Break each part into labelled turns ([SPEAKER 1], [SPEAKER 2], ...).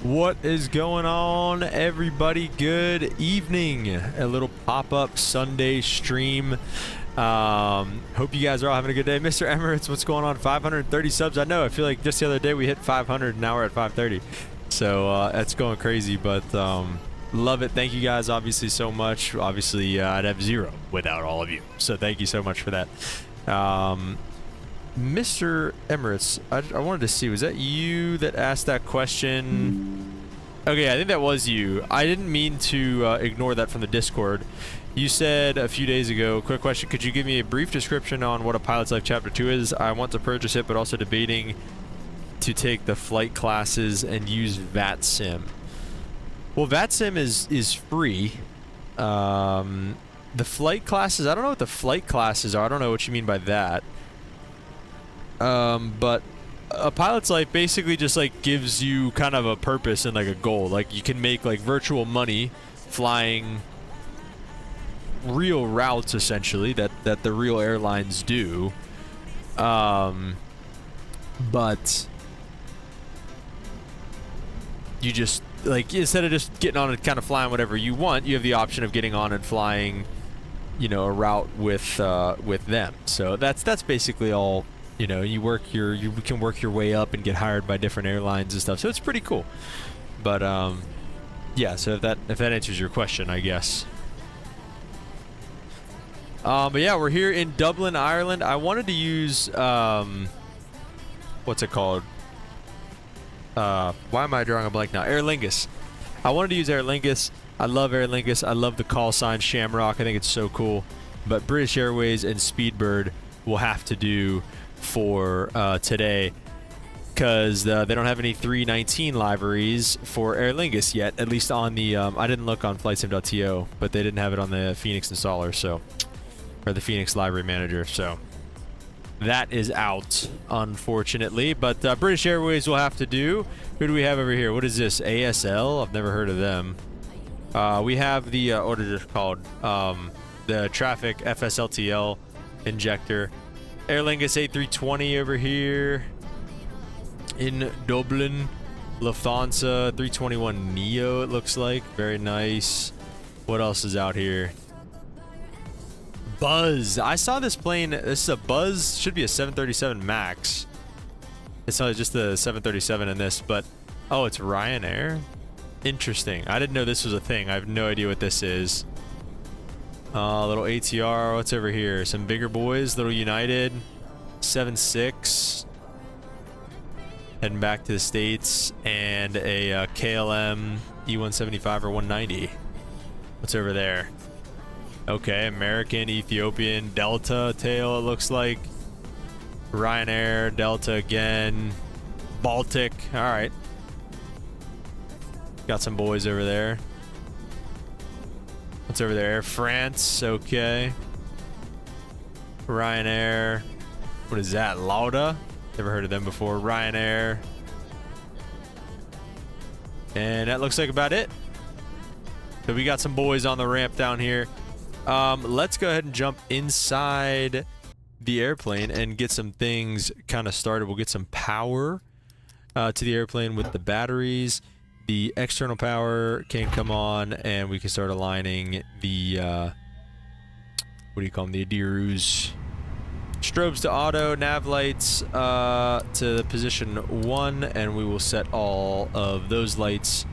[SPEAKER 1] What is going on, everybody? Good evening. A little pop-up Sunday stream. Hope you guys are all having a good day. Mr. Emirates, what's going on? 530 subs. I know, I feel like just the other day we hit 500 and now we're at 530. So that's going crazy, but love it. Thank you guys obviously so much. Obviously I'd have zero without all of you, so thank you so much for that. Mr. Emirates, I wanted to see, was that you that asked that question? Okay, I think that was you. I didn't mean to ignore that from the Discord. You said a few days ago, quick question, could you give me a brief description on what a Pilot's Life Chapter 2 is? I want to purchase it, but also debating to take the flight classes and use VATSIM. Well, VATSIM is free. The flight classes, I don't know what the flight classes are. I don't know what you mean by that. But a pilot's life basically just like gives you kind of a purpose and like a goal. Like you can make like virtual money flying real routes essentially that the real airlines do. But you just like, instead of just getting on and kind of flying whatever you want, you have the option of getting on and flying, you know, a route with them. So that's basically all. You know, you can work your way up and get hired by different airlines and stuff. So it's pretty cool. But yeah. So if that answers your question, I guess. But yeah, we're here in Dublin, Ireland. I wanted to use what's it called? Why am I drawing a blank now? Aer Lingus. I wanted to use Aer Lingus. I love Aer Lingus. I love the call sign Shamrock. I think it's so cool. But British Airways and Speedbird will have to do for today, because they don't have any 319 liveries for Aer Lingus yet, at least on the I didn't look on flightsim.to, but they didn't have it on the Fenix installer, so, or the Fenix library manager, so that is out, unfortunately. But British Airways will have to do. Who do we have over here? What is this? ASL? I've never heard of them. We have the what is it called? The Traffic FSLTL injector. Aer Lingus A320 over here in Dublin. Lufthansa 321 Neo, it looks like. Very nice. What else is out here? Buzz. I saw this plane. This is a Buzz. Should be a 737 MAX. It's not just the 737 in this, but oh, it's Ryanair. Interesting. I didn't know this was a thing. I have no idea what this is. Little ATR. What's over here? Some bigger boys. Little United 7.6. Heading back to the States. And a KLM E175 or 190. What's over there? Okay, American, Ethiopian, Delta tail, it looks like. Ryanair, Delta again. Baltic. Alright. Got some boys over there. What's over there? Air France, okay. Ryanair. What is that? Lauda? Never heard of them before. Ryanair. And that looks like about it. So we got some boys on the ramp down here. Let's go ahead and jump inside the airplane and get some things kind of started. We'll get some power to the airplane with the batteries. The external power can come on, and we can start aligning the, what do you call them? The Adiros. Strobes to auto, nav lights to position 1, and we will set all of those lights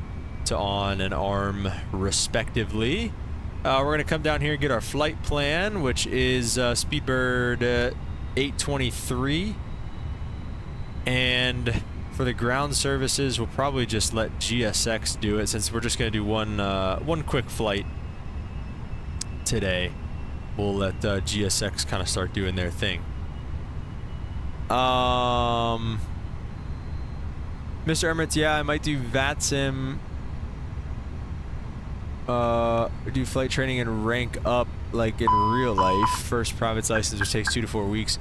[SPEAKER 1] to on and arm respectively. We're going to come down here and get our flight plan, which is Speedbird 823. And for the ground services, we'll probably just let GSX do it, since we're just going to do one quick flight today. We'll let GSX kind of start doing their thing. Mr. Emirates, yeah, I might do VATSIM. Do flight training and rank up like in real life. First private license, which takes 2 to 4 weeks.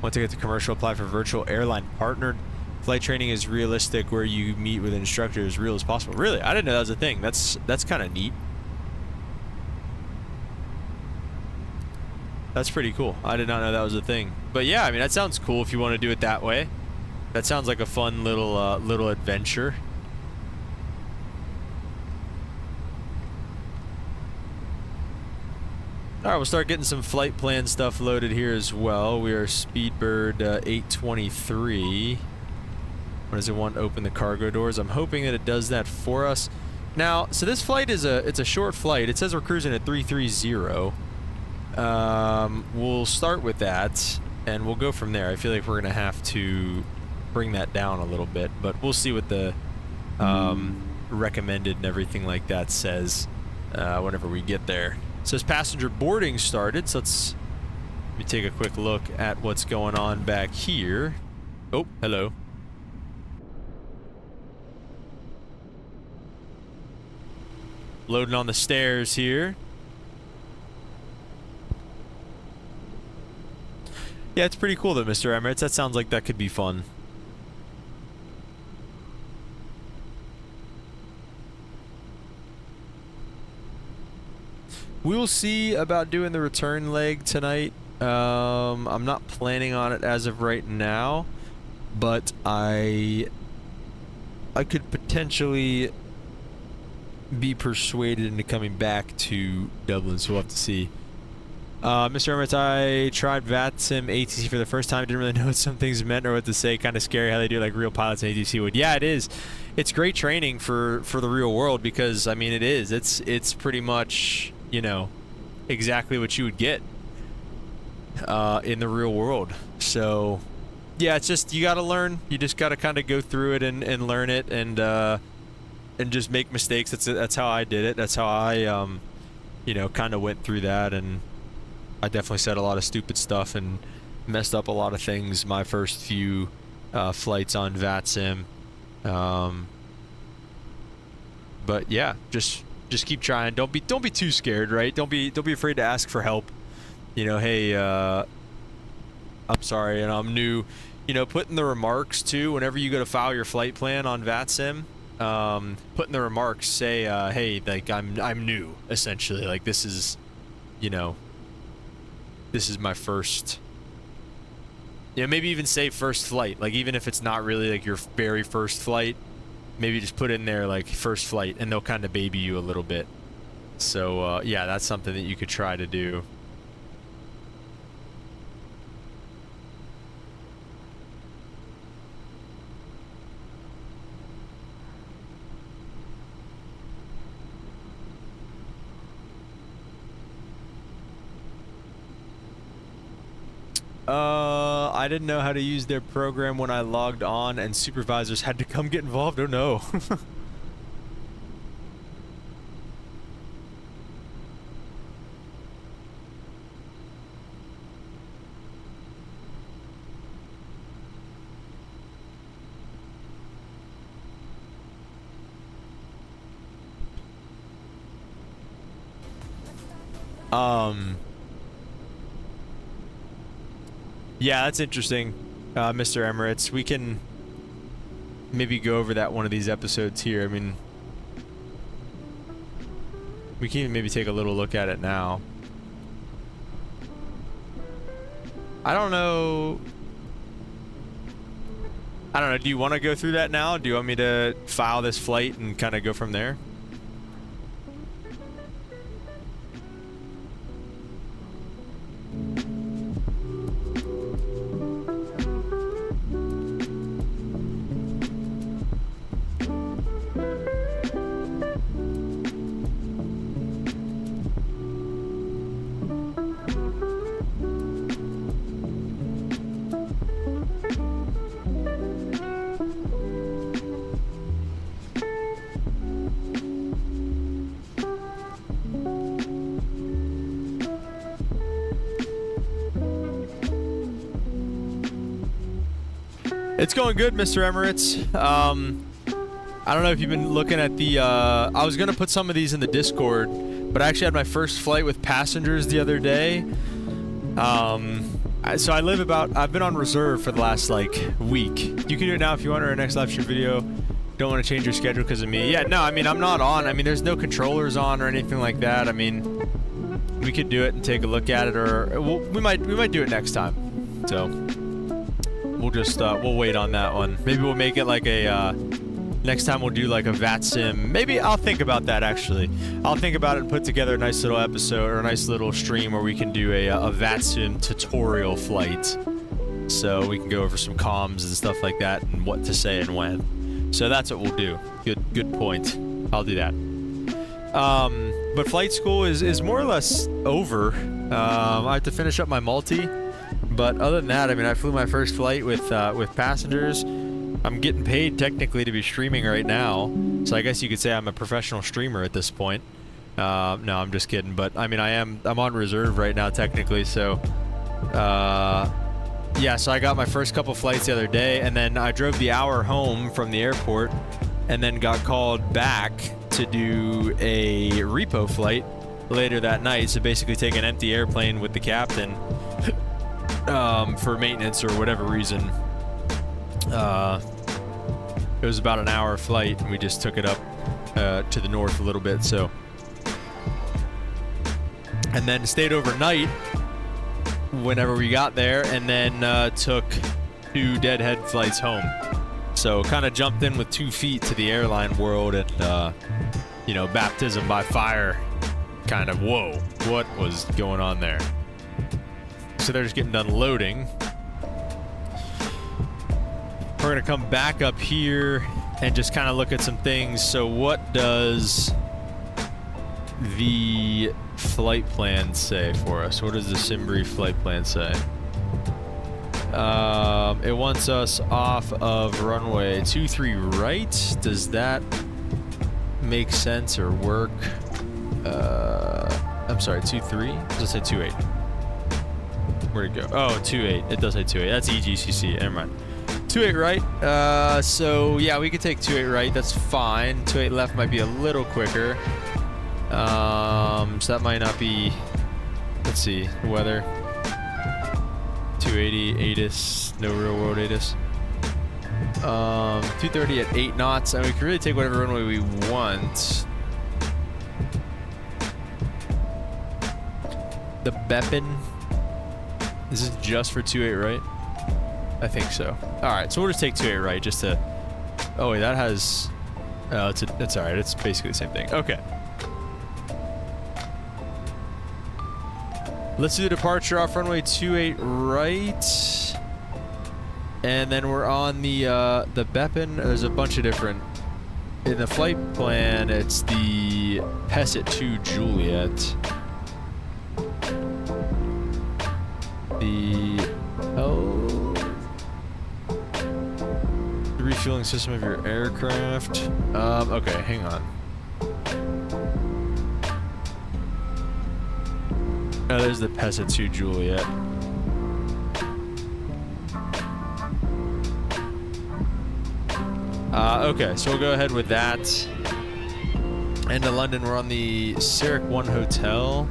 [SPEAKER 1] Want to get the commercial, apply for virtual airline partnered. Flight training is realistic, where you meet with an instructor as real as possible. Really? I didn't know that was a thing. That's kind of neat. That's pretty cool. I did not know that was a thing. But yeah, I mean, that sounds cool if you want to do it that way. That sounds like a fun little adventure. All right, we'll start getting some flight plan stuff loaded here as well. We are Speedbird 823. What does it want? Open the cargo doors. I'm hoping that it does that for us. Now, so this flight is it's a short flight. It says we're cruising at 330. We'll start with that, and we'll go from there. I feel like we're gonna have to bring that down a little bit, but we'll see what the recommended and everything like that says whenever we get there. It says passenger boarding started, so let me take a quick look at what's going on back here. Oh, hello. Loading on the stairs here. Yeah, it's pretty cool though, Mr. Emirates. That sounds like that could be fun. We will see about doing the return leg tonight. I'm not planning on it as of right now, but I could potentially be persuaded into coming back to Dublin, so we'll have to see. Mr. Emirates, I tried VATSIM ATC for the first time. Didn't really know what some things meant or what to say. Kind of scary how they do like real pilots in ATC would. Yeah, it is. It's great training for the real world because I mean it is. It's pretty much, you know, exactly what you would get in the real world. So yeah, it's just you got to learn. You just got to kind of go through it and learn it and just make mistakes. That's how I did it. That's how I you know, kind of went through that, and I definitely said a lot of stupid stuff and messed up a lot of things my first few flights on VATSIM. But yeah, just keep trying. Don't be too scared, right? Don't be afraid to ask for help. You know, hey, I'm sorry and I'm new. You know, put in the remarks too whenever you go to file your flight plan on VATSIM. Put in the remarks, say, hey, like I'm new, essentially. Like this is, you know, this is my first. Yeah, you know, maybe even say first flight. Like even if it's not really like your very first flight, maybe just put in there like first flight, and they'll kind of baby you a little bit. So yeah, that's something that you could try to do. I didn't know how to use their program when I logged on, and supervisors had to come get involved. Oh no. Yeah, that's interesting, Mr. Emirates. We can maybe go over that one of these episodes here. I mean, we can even maybe take a little look at it now. I don't know. Do you want to go through that now? Do you want me to file this flight and kind of go from there? It's going good, Mr. Emirates. I don't know if you've been looking at the, I was going to put some of these in the Discord, but I actually had my first flight with passengers the other day. So I've been on reserve for the last, like, week. You can do it now if you want, or our next live stream video. Don't want to change your schedule because of me. Yeah, no, I mean, I'm not on. I mean, there's no controllers on or anything like that. I mean, we could do it and take a look at it, or we might do it next time. So we'll just we'll wait on that one. Maybe we'll make it like a Next time we'll do like a VAT sim. Maybe I'll think about that actually. I'll think about it and put together a nice little episode or a nice little stream where we can do a VAT sim tutorial flight. So we can go over some comms and stuff like that and what to say and when. So that's what we'll do. Good point. I'll do that. But flight school is more or less over. I have to finish up my multi. But other than that, I mean, I flew my first flight with passengers. I'm getting paid technically to be streaming right now, so I guess you could say I'm a professional streamer at this point. No, I'm just kidding. But I mean, I'm on reserve right now technically, so yeah. So I got my first couple flights the other day, and then I drove the hour home from the airport, and then got called back to do a repo flight later that night. So basically, take an empty airplane with the captain for maintenance or whatever reason. It was about an hour flight, and we just took it up to the north a little bit, so. And then stayed overnight whenever we got there, and then took 2 deadhead flights home. So kind of jumped in with 2 feet to the airline world, and you know, baptism by fire. Kind of, whoa, what was going on there? So they're just getting done loading. We're going to come back up here and just kind of look at some things. So what does the flight plan say for us? What does the SimBrief flight plan say? It wants us off of runway 23 right. Does that make sense or work? I'm sorry, 23? Does it say 28? Where'd it go? Oh, 28. It does say 28. That's EGCC. Never mind. 28 right. So yeah, we could take 28 right. That's fine. 28 left might be a little quicker. So that might not be. Let's see. Weather. 280 ATIS. No real world ATIS. 230 at 8 knots. And we can really take whatever runway we want. The Beppin. This is just for 28 right? I think so. Alright, so we'll just take 28 right just to... Oh wait, that has... it's alright, it's basically the same thing. Okay. Let's do the departure off runway 28 right. And then we're on the Beppin. There's a bunch of different... In the flight plan, it's the Pesset 2 Juliet. The... Oh... refueling system of your aircraft. Okay, hang on. Oh, there's the Pesset 2 Juliet. Okay, so we'll go ahead with that. And to London, we're on the Cyric 1 Hotel.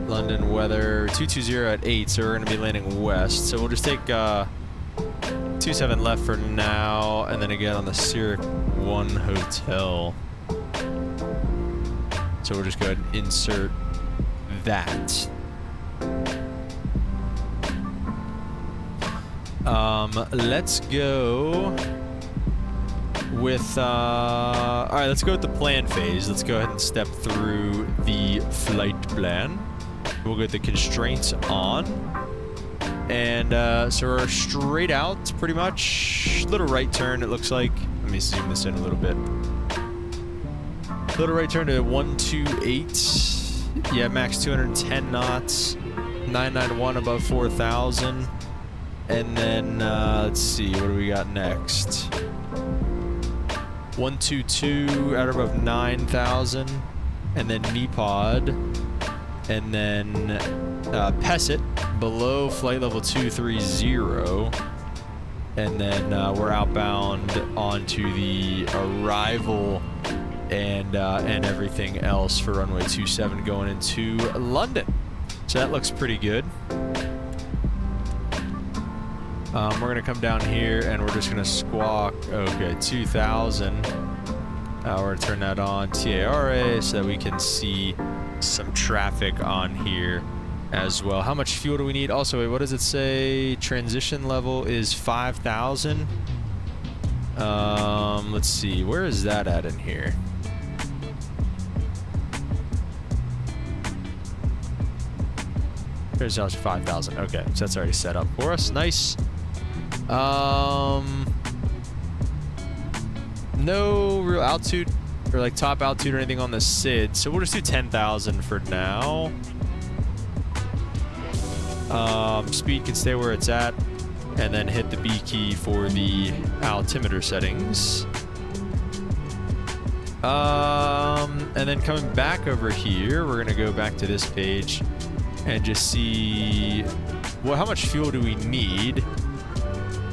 [SPEAKER 1] London weather 220 at 8, so we're going to be landing west. So we'll just take 27 left for now, and then again on the Cyric 1 Hotel. So we'll just go ahead and insert that. Let's go with alright, let's go with the plan phase. Let's go ahead and step through the flight plan. We'll get the constraints on. And so we're straight out pretty much. Little right turn, it looks like. Let me zoom this in a little bit. Little right turn to 128. Yeah, max 210 knots. 991 above 4,000. And then, let's see, what do we got next? 122 out above 9,000. And then Nepod. And then Pesset below flight level 230. And then we're outbound onto the arrival and everything else for runway 27 going into London. So that looks pretty good. We're going to come down here and we're just going to squawk, okay, 2,000. We're going to turn that on, TARA, so that we can see some traffic on here as well. How much fuel do we need? Also, wait, what does it say? Transition level is 5,000. Let's see. Where is that at in here? There's 5,000. Okay, so that's already set up for us. Nice. No real altitude or like top altitude or anything on the SID, so we'll just do 10,000 for now. Speed can stay where it's at, and then hit the B key for the altimeter settings. And then coming back over here, we're gonna go back to this page and just see, well, how much fuel do we need?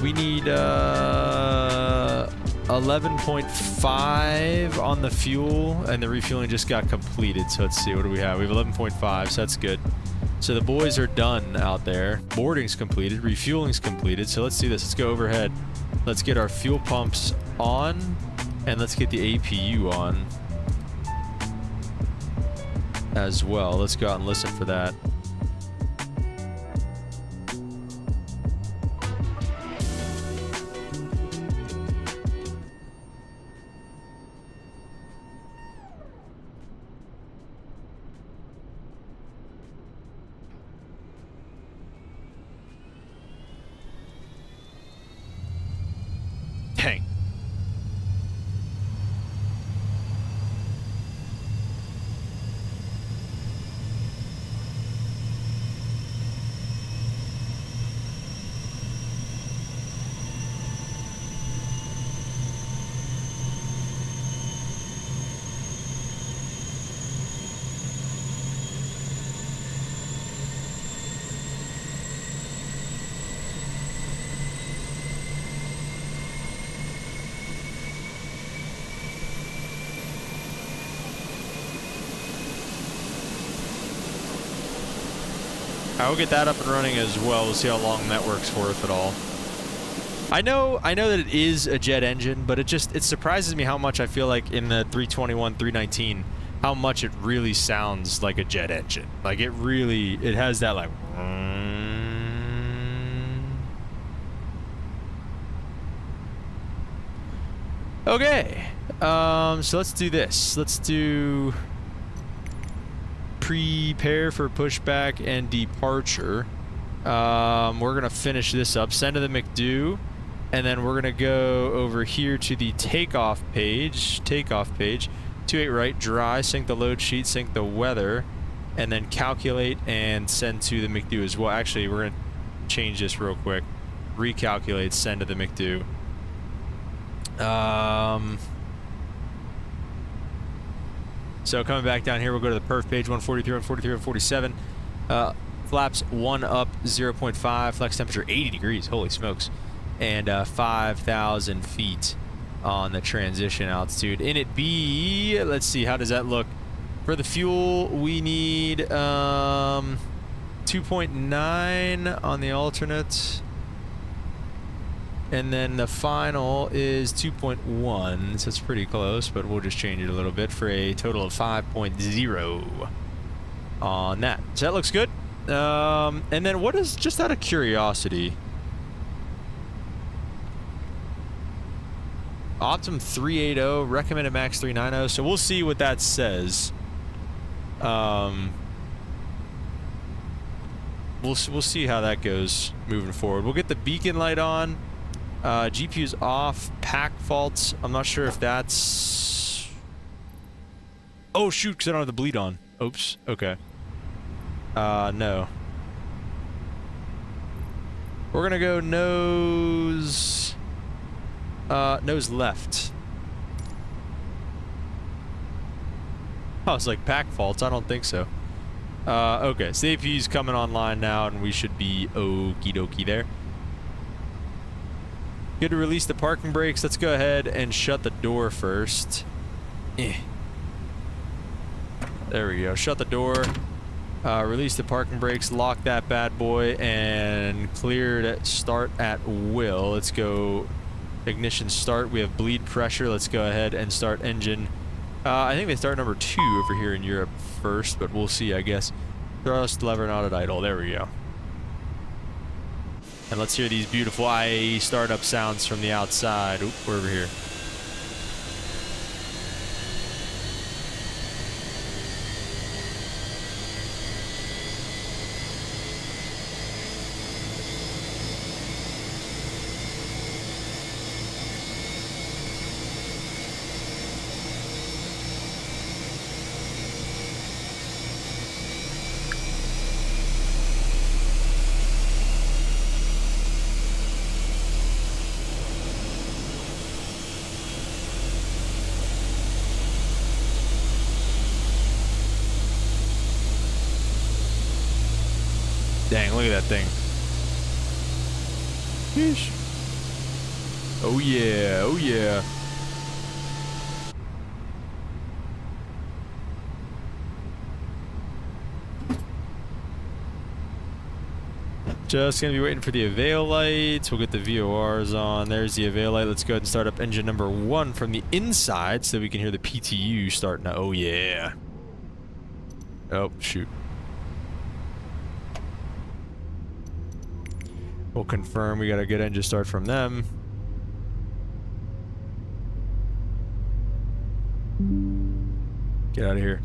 [SPEAKER 1] We need 11.5 on the fuel, and the refueling just got completed. So let's see, what do we have? We have 11.5, so that's good. So the boys are done out there. Boarding's completed, refueling's completed. So let's do this. Let's go overhead. Let's get our fuel pumps on, and let's get the APU on as well. Let's go out and listen for that. Dang. I will get that up and running as well. We'll see how long that works for, if at all. I know that it is a jet engine, but it surprises me how much I feel like in the 321, 319, how much it really sounds like a jet engine. Like it has that like. Okay, so let's do this. Let's do prepare for pushback and departure. We're gonna finish this up, send to the McDo, and then we're gonna go over here to the takeoff page, 28 right, dry, sync the load sheet, sync the weather, and then calculate and send to the McDo as well. Actually, we're gonna change this real quick. Recalculate, send to the McDo. So coming back down here, we'll go to the perf page, 143, 143, 147. Flaps 1 up, 0.5. Flex temperature 80 degrees. Holy smokes. And 5,000 feet on the transition altitude. In it B, let's see, how does that look? For the fuel, we need 2.9 on the alternate. And then the final is 2.1, so it's pretty close, but we'll just change it a little bit for a total of 5.0 on that. So that looks good. And then what is, just out of curiosity, Optum 380, recommended max 390, so we'll see what that says. We'll see how that goes moving forward. We'll get the beacon light on. GPU's off, pack faults. I'm not sure if that's... Oh shoot, because I don't have the bleed on. Oops, okay. No. We're gonna go nose... nose left. Oh, it's like pack faults, I don't think so. Okay, so the APU's coming online now, and we should be okie dokie there. Good to release the parking brakes. Let's go ahead and shut the door first. There we go. Shut the door. Release the parking brakes. Lock that bad boy and clear to start at will. Let's go. Ignition start. We have bleed pressure. Let's go ahead and start engine. I think they start number 2 over here in Europe first, but we'll see, I guess. Thrust lever not at idle. There we go. And let's hear these beautiful IAE startup sounds from the outside. Oop, we're over here. Dang, look at that thing. Sheesh. Oh yeah, oh yeah. Just gonna be waiting for the avail lights. We'll get the VORs on. There's the avail light. Let's go ahead and start up engine number 1 from the inside so we can hear the PTU starting. Oh yeah. Oh shoot. We'll confirm we got a good engine start from them. Get out of here.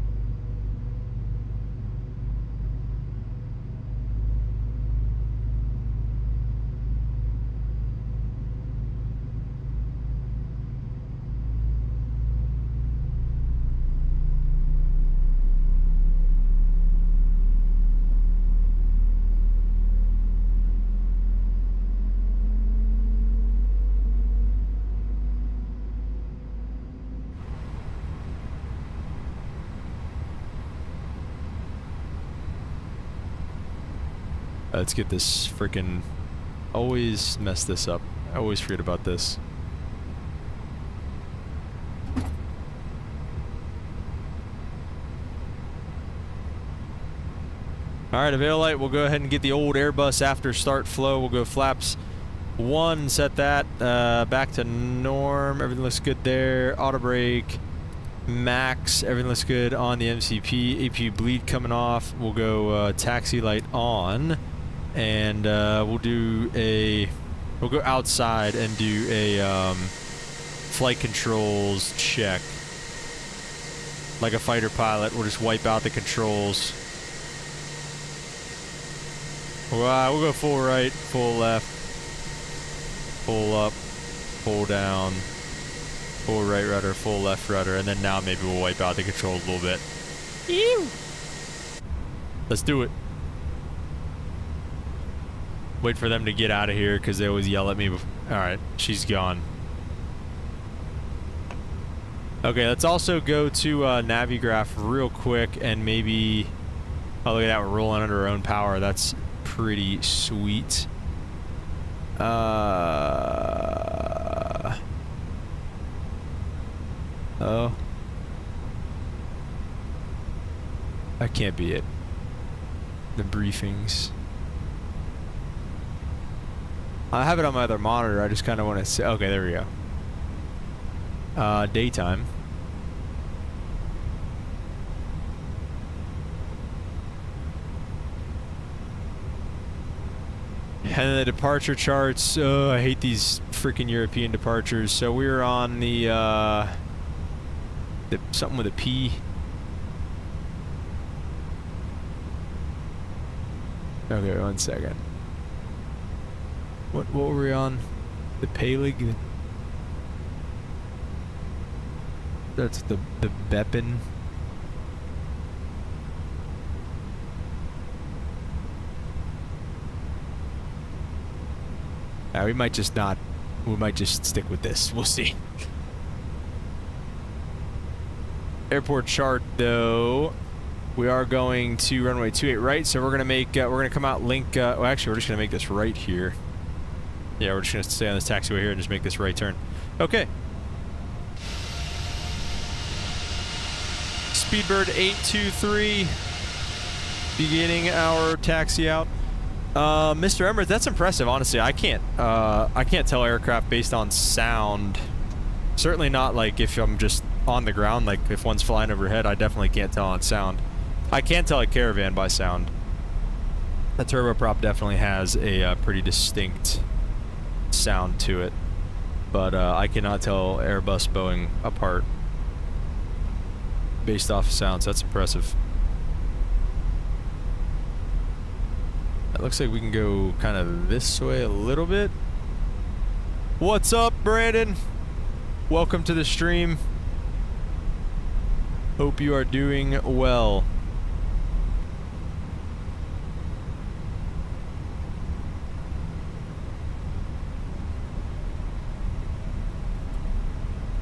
[SPEAKER 1] Let's get this freaking... Always mess this up. I always forget about this. Alright, avail light. We'll go ahead and get the old Airbus after start flow. We'll go flaps 1, set that back to norm. Everything looks good there. Auto brake. Max. Everything looks good on the MCP. APU bleed coming off. We'll go taxi light on. And we'll go outside and do a flight controls check. Like a fighter pilot, we'll just wipe out the controls. We'll go full right, full left, full up, full down, full right rudder, full left rudder, and then now maybe we'll wipe out the controls a little bit. Ew. Let's do it. Wait for them to get out of here because they always yell at me. Alright, she's gone. Okay, let's also go to Navigraph real quick and maybe... Oh, look at that, we're rolling under our own power. That's pretty sweet. Oh. That can't be it. The briefings. I have it on my other monitor. I just kind of want to see. Okay, there we go. Daytime. And then the departure charts. Oh, I hate these freaking European departures. So we were on the something with a P. Okay, 1 second. What were we on? The Palig? That's the Beppin. We might just not. We might just stick with this. We'll see. Airport chart though. We are going to runway 28 right, so we're gonna make. We're gonna come out link. Well, actually, we're just gonna make this right here. Yeah, we're just going to stay on this taxiway here and just make this right turn. Okay. Speedbird 823 beginning our taxi out. Mr. Emirates, that's impressive, honestly. I can't tell aircraft based on sound. Certainly not like if I'm just on the ground, like if one's flying overhead, I definitely can't tell on sound. I can't tell a Caravan by sound. The turboprop definitely has a pretty distinct sound to it, but I cannot tell Airbus Boeing apart based off of sounds. That's impressive. It looks like we can go kind of this way a little bit. What's up, Brandon? Welcome to the stream. Hope you are doing well.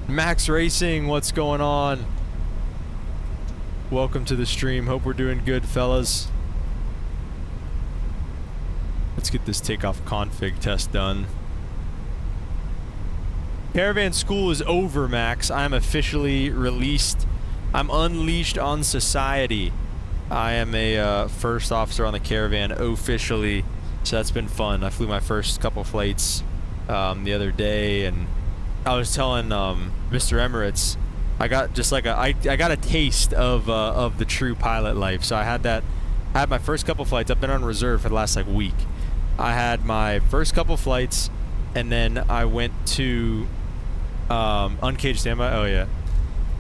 [SPEAKER 1] Max Racing, what's going on? Welcome to the stream. Hope we're doing good, fellas. Let's get this takeoff config test done. Caravan school is over, Max. I'm officially released. I'm unleashed on society. I am a first officer on the Caravan officially, so that's been fun. I flew my first couple flights the other day, and I was telling Mr. Emirates, I got just like I got a taste of the true pilot life. So I had my first couple flights. I've been on reserve for the last like week. I had my first couple flights, and then I went to uncaged standby. Oh yeah.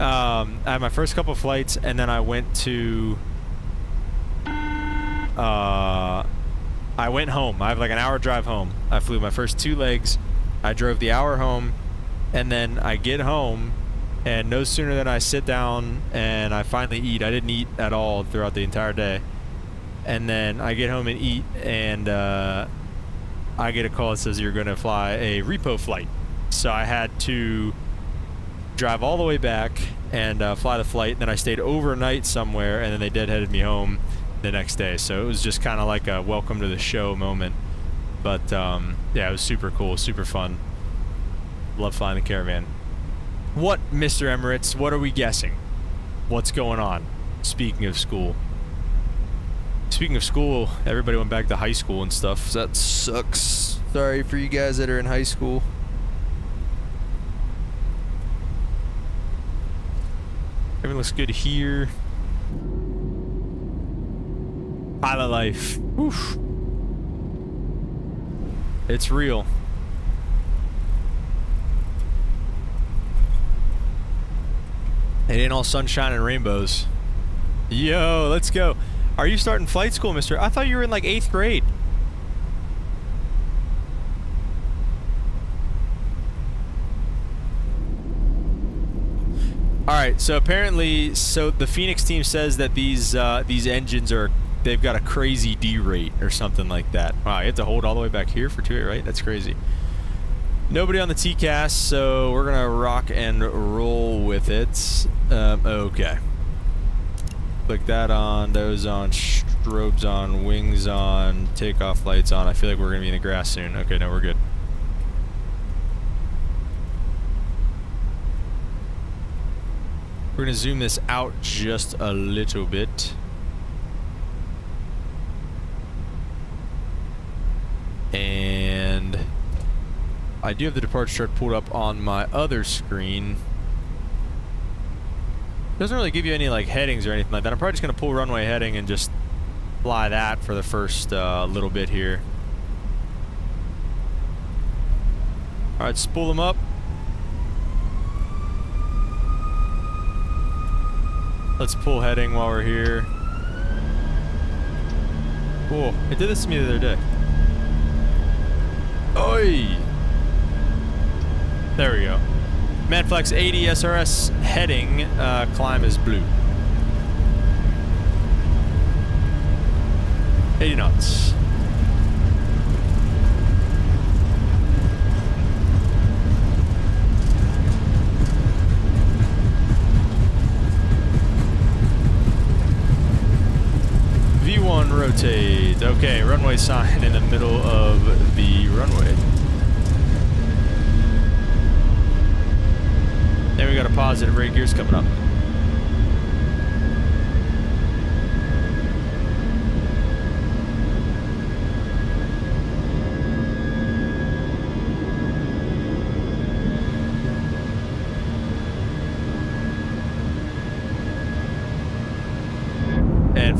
[SPEAKER 1] I had my first couple flights, and then I went to I went home. I have like an hour drive home. I flew my first 2 legs. I drove the hour home, and then I get home, and no sooner than I sit down and I finally eat. I didn't eat at all throughout the entire day. And then I get home and eat, and I get a call that says you're going to fly a repo flight. So I had to drive all the way back and fly the flight. And then I stayed overnight somewhere, and then they deadheaded me home the next day. So it was just kind of like a welcome to the show moment. But yeah, it was super cool, super fun. Love flying the Caravan. What, Mr. Emirates? What are we guessing? What's going on? Speaking of school. Speaking of school, everybody went back to high school and stuff. So that sucks. Sorry for you guys that are in high school. Everything looks good here. Pilot life. Oof. It's real. It ain't all sunshine and rainbows. Yo, let's go. Are you starting flight school, mister? I thought you were in like 8th grade. Alright, so apparently, the Phoenix team says that these engines they've got a crazy D rate or something like that. Wow, you have to hold all the way back here for 2-8, right? That's crazy. Nobody on the TCAS, so we're gonna rock and roll with it. Okay. Click that on, those on, strobes on, wings on, takeoff lights on. I feel like we're gonna be in the grass soon. Okay, no, we're good. We're gonna zoom this out just a little bit. And I do have the departure chart pulled up on my other screen. Doesn't really give you any like headings or anything like that. I'm probably just gonna pull runway heading and just fly that for the first little bit here. All right, spool them up. Let's pull heading while we're here. Cool. It did this to me the other day. Oi! There we go. Manflex 80 SRS heading, climb is blue. 80 knots. V1 rotate. Okay, runway sign in the middle of the runway. Then we got a positive rate gears coming up.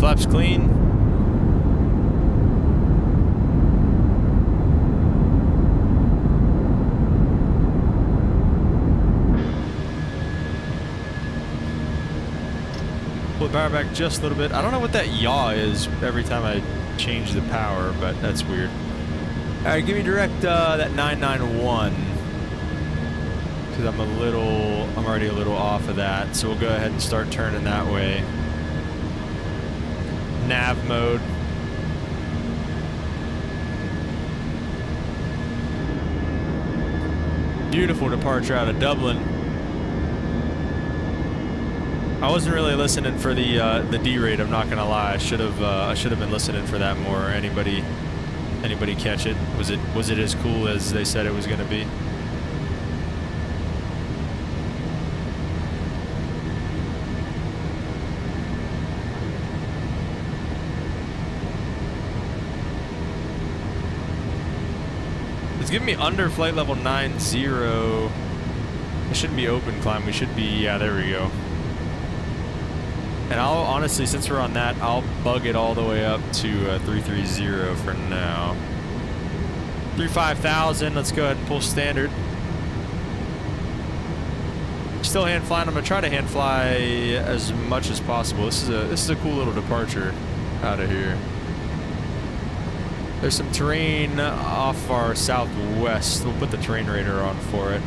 [SPEAKER 1] Flaps clean. Pull the power back just a little bit. I don't know what that yaw is every time I change the power, but that's weird. All right, give me direct that 991. Because I'm already a little off of that. So we'll go ahead and start turning that way. Nav mode. Beautiful departure out of Dublin. I wasn't really listening for the D rate. I'm not gonna lie. I should have been listening for that more. Anybody catch it? Was it as cool as they said it was gonna be? It's giving me under flight level 90. It shouldn't be open climb. We should be, yeah, there we go. And I'll honestly, since we're on that, I'll bug it all the way up to 330 for now. 35,000, let's go ahead and pull standard. Still hand flying. I'm gonna try to hand fly as much as possible. This is a cool little departure out of here. There's some terrain off our southwest. We'll put the terrain radar on for it.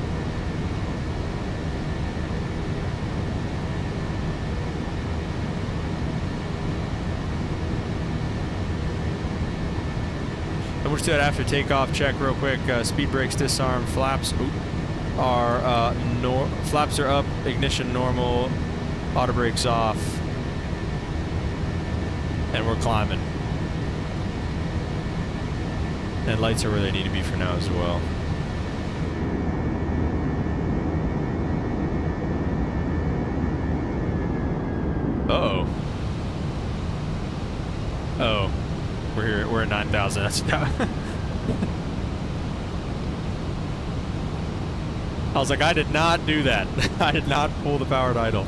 [SPEAKER 1] And we'll just do that after takeoff check real quick. Speed brakes disarm, flaps are flaps are up, ignition normal, auto brakes off, and we're climbing. And lights are where they need to be for now as well. Uh-oh. Oh. We're at 9,000. That's I was like, I did not do that. I did not pull the powered idle.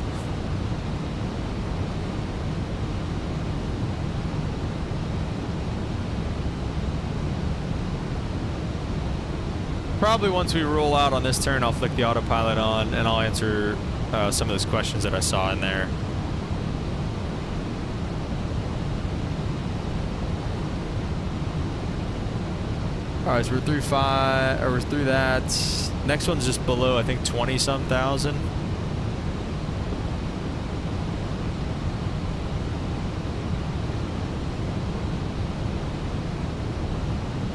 [SPEAKER 1] Probably once we roll out on this turn, I'll flick the autopilot on and I'll answer some of those questions that I saw in there. Alright, so we're through that. Next one's just below, I think, 20-some thousand.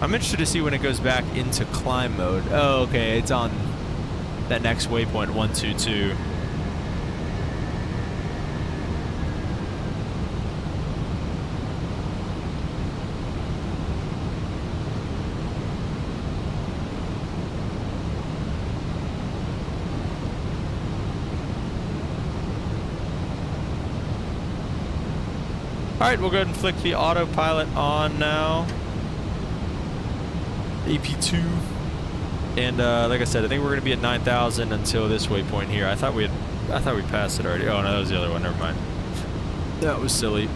[SPEAKER 1] I'm interested to see when it goes back into climb mode. Oh, okay, it's on that next waypoint, 122. Alright, we'll go ahead and flick the autopilot on now. AP2. And like I said, I think we're gonna be at 9,000 until this waypoint here. I thought we passed it already. Oh no, that was the other one, never mind. That was silly.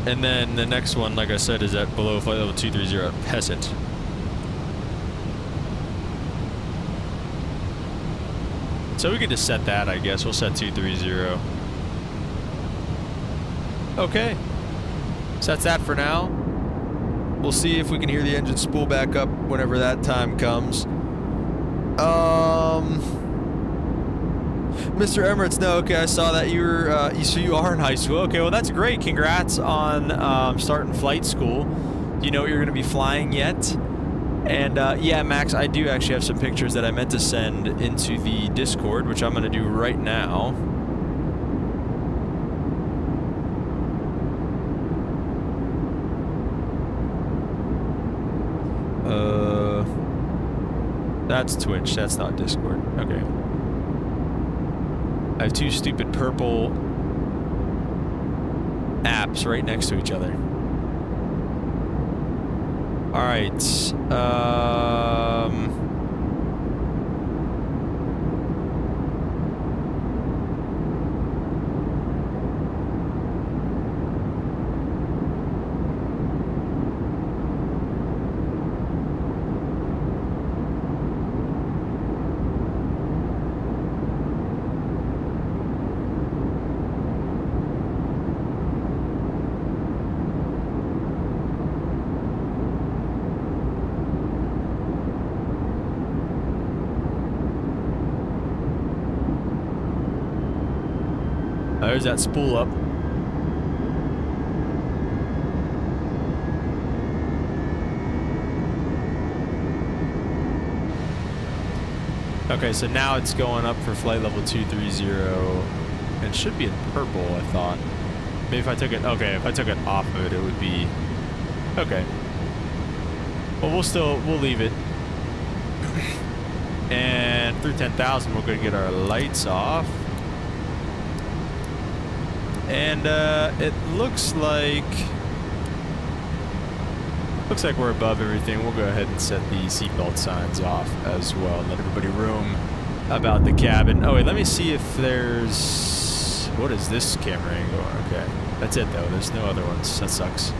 [SPEAKER 1] And then the next one, like I said, is at below flight level 230 Peasant. So we can just set that, I guess. We'll set 230. Okay. So that's that for now. We'll see if we can hear the engine spool back up whenever that time comes. Mr. Emirates, no, okay, I saw that you were, so you are in high school. Okay, well that's great. Congrats on starting flight school. Do you know what you're going to be flying yet? And yeah, Max, I do actually have some pictures that I meant to send into the Discord, which I'm going to do right now. That's Twitch, that's not Discord. Okay. I have two stupid purple apps right next to each other. Alright. There's that spool up. Okay, so now it's going up for flight level 230. It should be in purple, I thought. Maybe if I took it, okay, if I took it off of it, it would be, okay. Well, we'll leave it. And through 10,000, we're going to get our lights off. And it looks like we're above everything. We'll go ahead and set the seatbelt signs off as well and let everybody roam about the cabin. Oh wait, let me see if there's, what is this camera angle? Okay, that's it though. There's no other ones. That sucks.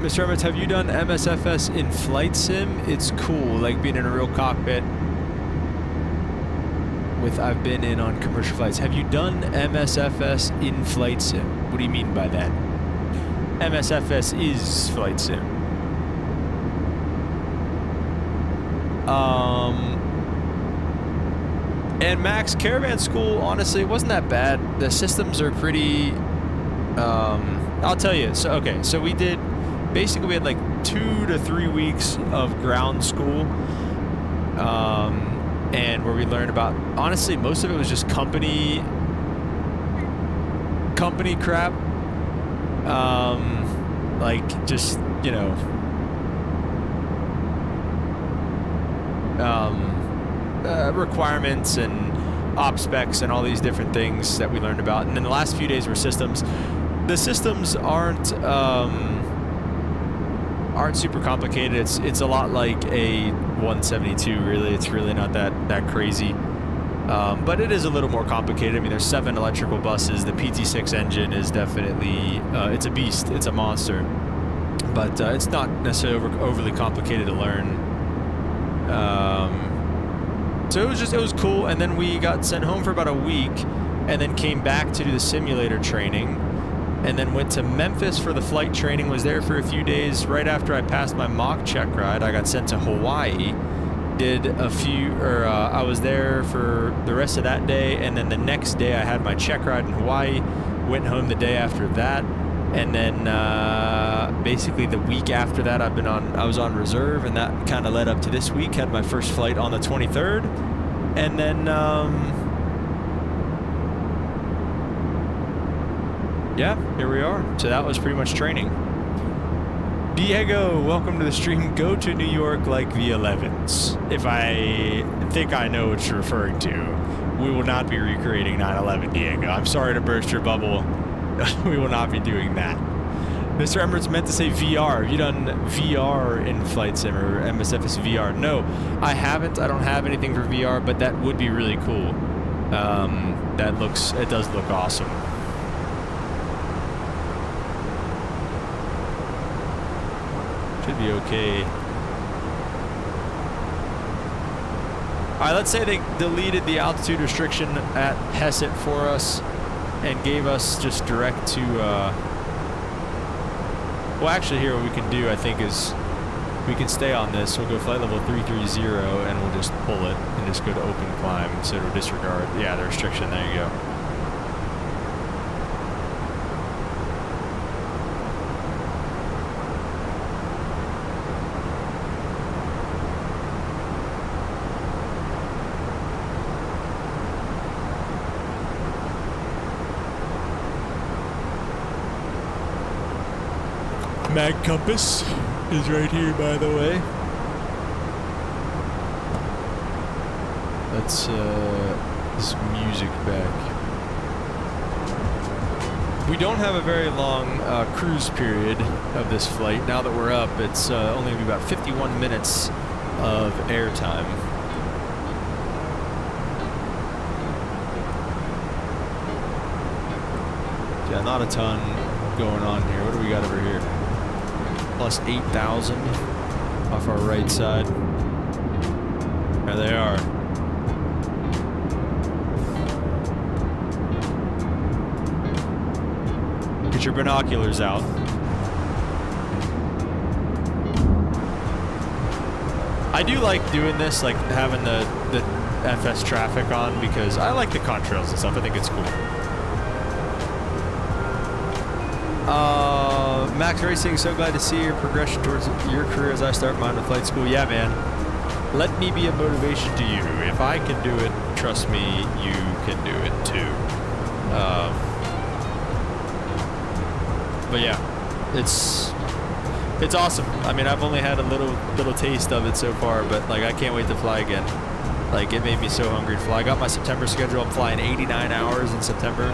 [SPEAKER 1] Mr. Emmett, have you done MSFS in flight sim? It's cool, like being in a real cockpit. I've been in on commercial flights. Have you done MSFS in flight sim? What do you mean by that? MSFS is flight sim. And Max, Caravan School, honestly, it wasn't that bad. The systems are pretty, I'll tell you. So, okay, so we did, basically we had like 2 to 3 weeks of ground school, and where we learned about, honestly, most of it was just company crap, like just, you know, requirements and op specs and all these different things that we learned about. And then the last few days were systems. The systems aren't super complicated. It's a lot like a 172, really. It's really not that crazy. But it is a little more complicated. I mean, there's 7 electrical buses. The PT6 engine is definitely, it's a beast. It's a monster. But it's not necessarily overly complicated to learn. So it was cool. And then we got sent home for about a week and then came back to do the simulator training. And then went to Memphis for the flight training, was there for a few days. Right after I passed my mock check ride, I got sent to Hawaii. Did a few, I was there for the rest of that day, and then the next day I had my check ride in Hawaii, went home the day after that, and then basically the week after that I was on reserve, and that kind of led up to this week. Had my first flight on the 23rd, and then yeah, here we are. So that was pretty much training. Diego, welcome to the stream. Go to New York like V11s. If I think I know what you're referring to, we will not be recreating 9/11, Diego. I'm sorry to burst your bubble. We will not be doing that. Mr. Emirates meant to say VR. Have you done VR in Flight Sim or MSFS VR? No, I haven't. I don't have anything for VR, but that would be really cool. It does look awesome. Should be okay. Alright, let's say they deleted the altitude restriction at Hesset for us and gave us just direct to, well, actually here what we can do, I think, is we can stay on this. We'll go flight level 330 and we'll just pull it and just go to open climb, so it'll disregard, yeah, the restriction. There you go. Mag compass is right here, by the way. Let's this music back. We don't have a very long cruise period of this flight. Now that we're up, it's only gonna be about 51 minutes of airtime. Yeah, not a ton going on here. What do we got over here? Plus 8,000 off our right side. There they are. Get your binoculars out. I do like doing this, like having the FS traffic on, because I like the contrails and stuff. I think it's cool. Max Racing, so glad to see your progression towards your career as I start mine to flight school. Yeah, man. Let me be a motivation to you. If I can do it, trust me, you can do it too. But yeah, it's awesome. I mean, I've only had a little taste of it so far, but like I can't wait to fly again. Like it made me so hungry to fly. I got my September schedule. I'm flying 89 hours in September,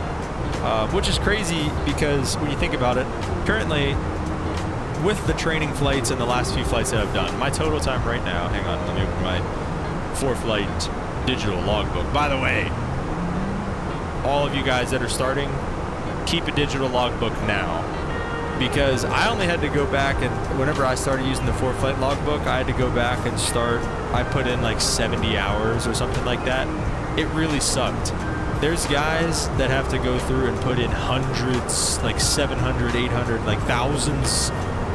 [SPEAKER 1] which is crazy because when you think about it, currently with the training flights and the last few flights that I've done, my total time right now, hang on, let me open my 4-flight digital logbook. By the way, all of you guys that are starting, keep a digital logbook now. Because I only had to go back, and whenever I started using the 4-flight logbook, I had to go back and start. I put in like 70 hours or something like that. It really sucked. There's guys that have to go through and put in hundreds, like 700, 800, like thousands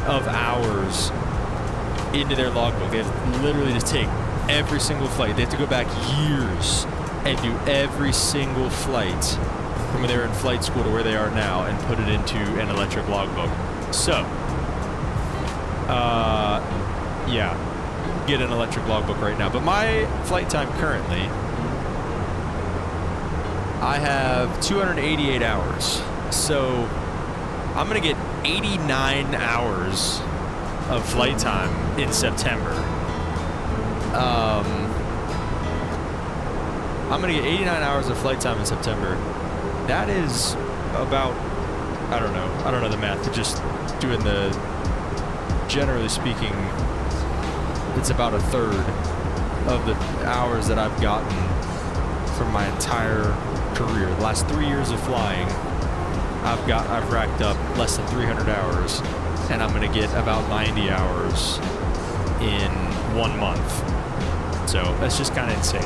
[SPEAKER 1] of hours into their logbook. They have to literally just take every single flight. They have to go back years and do every single flight from when they were in flight school to where they are now and put it into an electric logbook. So, yeah, get an electric logbook right now. But my flight time currently, I have 288 hours. So I'm gonna get 89 hours of flight time in September. I'm gonna get 89 hours of flight time in September. That is about, I don't know the math, but just doing the, generally speaking, it's about a third of the hours that I've gotten from my entire career. The last 3 years of flying, I've racked up less than 300 hours, and I'm gonna get about 90 hours in 1 month. So that's just kind of insane.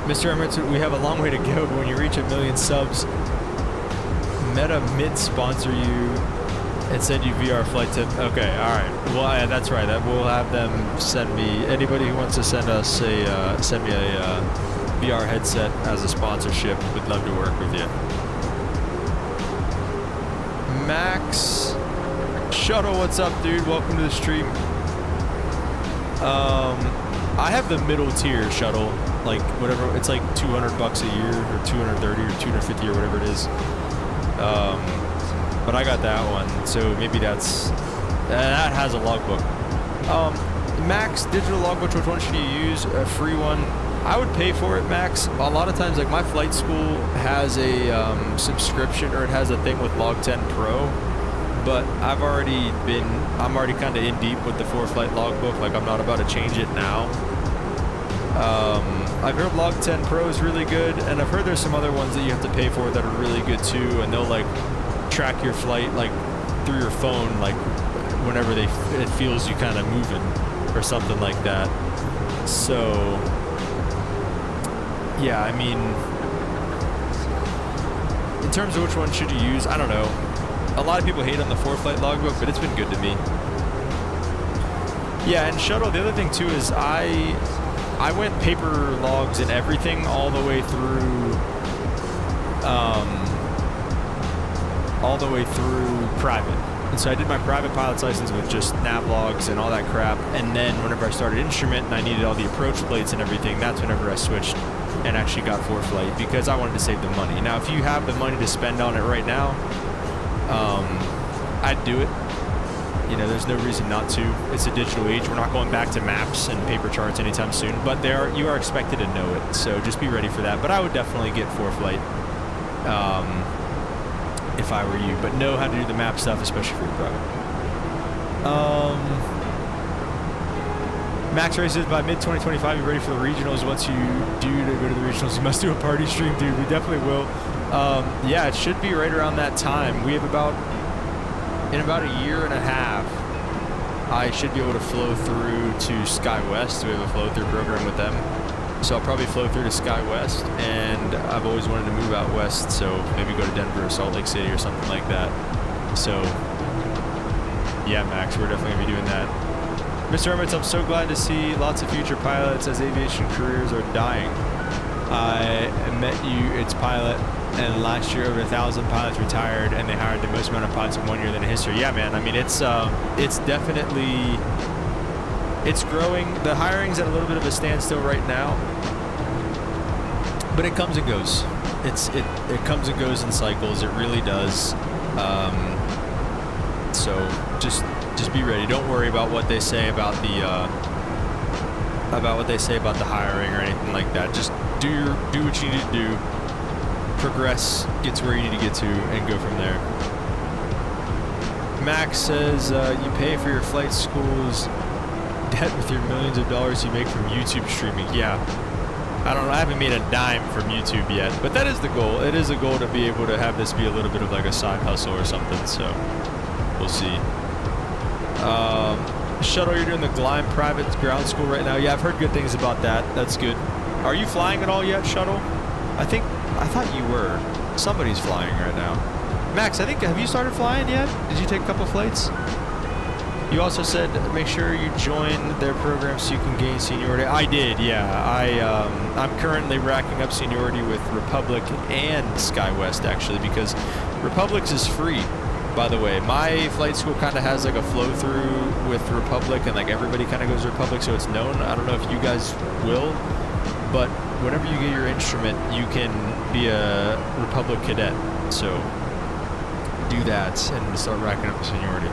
[SPEAKER 1] Mr. Emirates, we have a long way to go, but when you reach 1 million subs, Meta might sponsor you and send you VR flight tip. Okay, all right. Well, that's right. We'll have them send me. Anybody who wants to send us send me a VR headset as a sponsorship, would love to work with you. Max Shuttle, what's up, dude? Welcome to the stream. I have the middle tier Shuttle. Like whatever, it's like $200 a year or 230 or 250 or whatever it is. But I got that one, so maybe that has a logbook. Max, digital logbook, which one should you use? A free one. I would pay for it, Max. A lot of times, like my flight school has a subscription, or it has a thing with Log 10 Pro. But I'm already kind of in deep with the 4-flight logbook. Like I'm not about to change it now. I've heard Log 10 Pro is really good, and I've heard there's some other ones that you have to pay for that are really good too, and they'll like track your flight like through your phone, like whenever it feels you kind of moving or something like that. So yeah, I mean, in terms of which one should you use, I don't know. A lot of people hate on the 4-flight logbook, but it's been good to me. Yeah, and Shuttle, the other thing too is I went paper logs and everything all the way through private. And so I did my private pilot's license with just nav logs and all that crap. And then whenever I started instrument and I needed all the approach plates and everything, that's whenever I switched and actually got 4-flight, because I wanted to save the money. Now, if you have the money to spend on it right now, I'd do it. You know, there's no reason not to. It's a digital age. We're not going back to maps and paper charts anytime soon, but you are expected to know it, so just be ready for that. But I would definitely get 4-flight if I were you, but know how to do the map stuff, especially for your private. Max races by mid-2025. You're ready for the regionals. Once you do to go to the regionals, you must do a party stream, dude. We definitely will. Yeah, it should be right around that time. We have in about a year and a half, I should be able to flow through to SkyWest. We have a flow through program with them. So I'll probably flow through to SkyWest, and I've always wanted to move out west, so maybe go to Denver or Salt Lake City or something like that. So yeah, Max, we're definitely gonna be doing that. Mr. Hermits, I'm so glad to see lots of future pilots as aviation careers are dying. I met you, it's pilot, and last year over 1,000 pilots retired, and they hired the most amount of pilots in 1 year than in history. Yeah, man. I mean, it's definitely, it's growing. The hiring's at a little bit of a standstill right now, but it comes and goes. It comes and goes in cycles. It really does. So just be ready. Don't worry about what they say about the hiring or anything like that. Just do what you need to do. Progress, get to where you need to get to, and go from there. Max says you pay for your flight school's debt with your millions of dollars you make from YouTube streaming. Yeah. I don't know. I haven't made a dime from YouTube yet, but that is the goal. It is a goal to be able to have this be a little bit of like a side hustle or something. So we'll see. Shuttle, you're doing the Glime private ground school right now. Yeah, I've heard good things about that. That's good. Are you flying at all yet, Shuttle? I thought you were. Somebody's flying right now. Max, have you started flying yet? Did you take a couple flights? You also said make sure you join their program so you can gain seniority. I did, yeah. I'm currently racking up seniority with Republic and SkyWest, actually, because Republic's is free, by the way. My flight school kind of has like a flow-through with Republic, and like everybody kind of goes to Republic, so it's known. I don't know if you guys will, but whenever you get your instrument, you can be a Republic cadet. So do that and start racking up the seniority.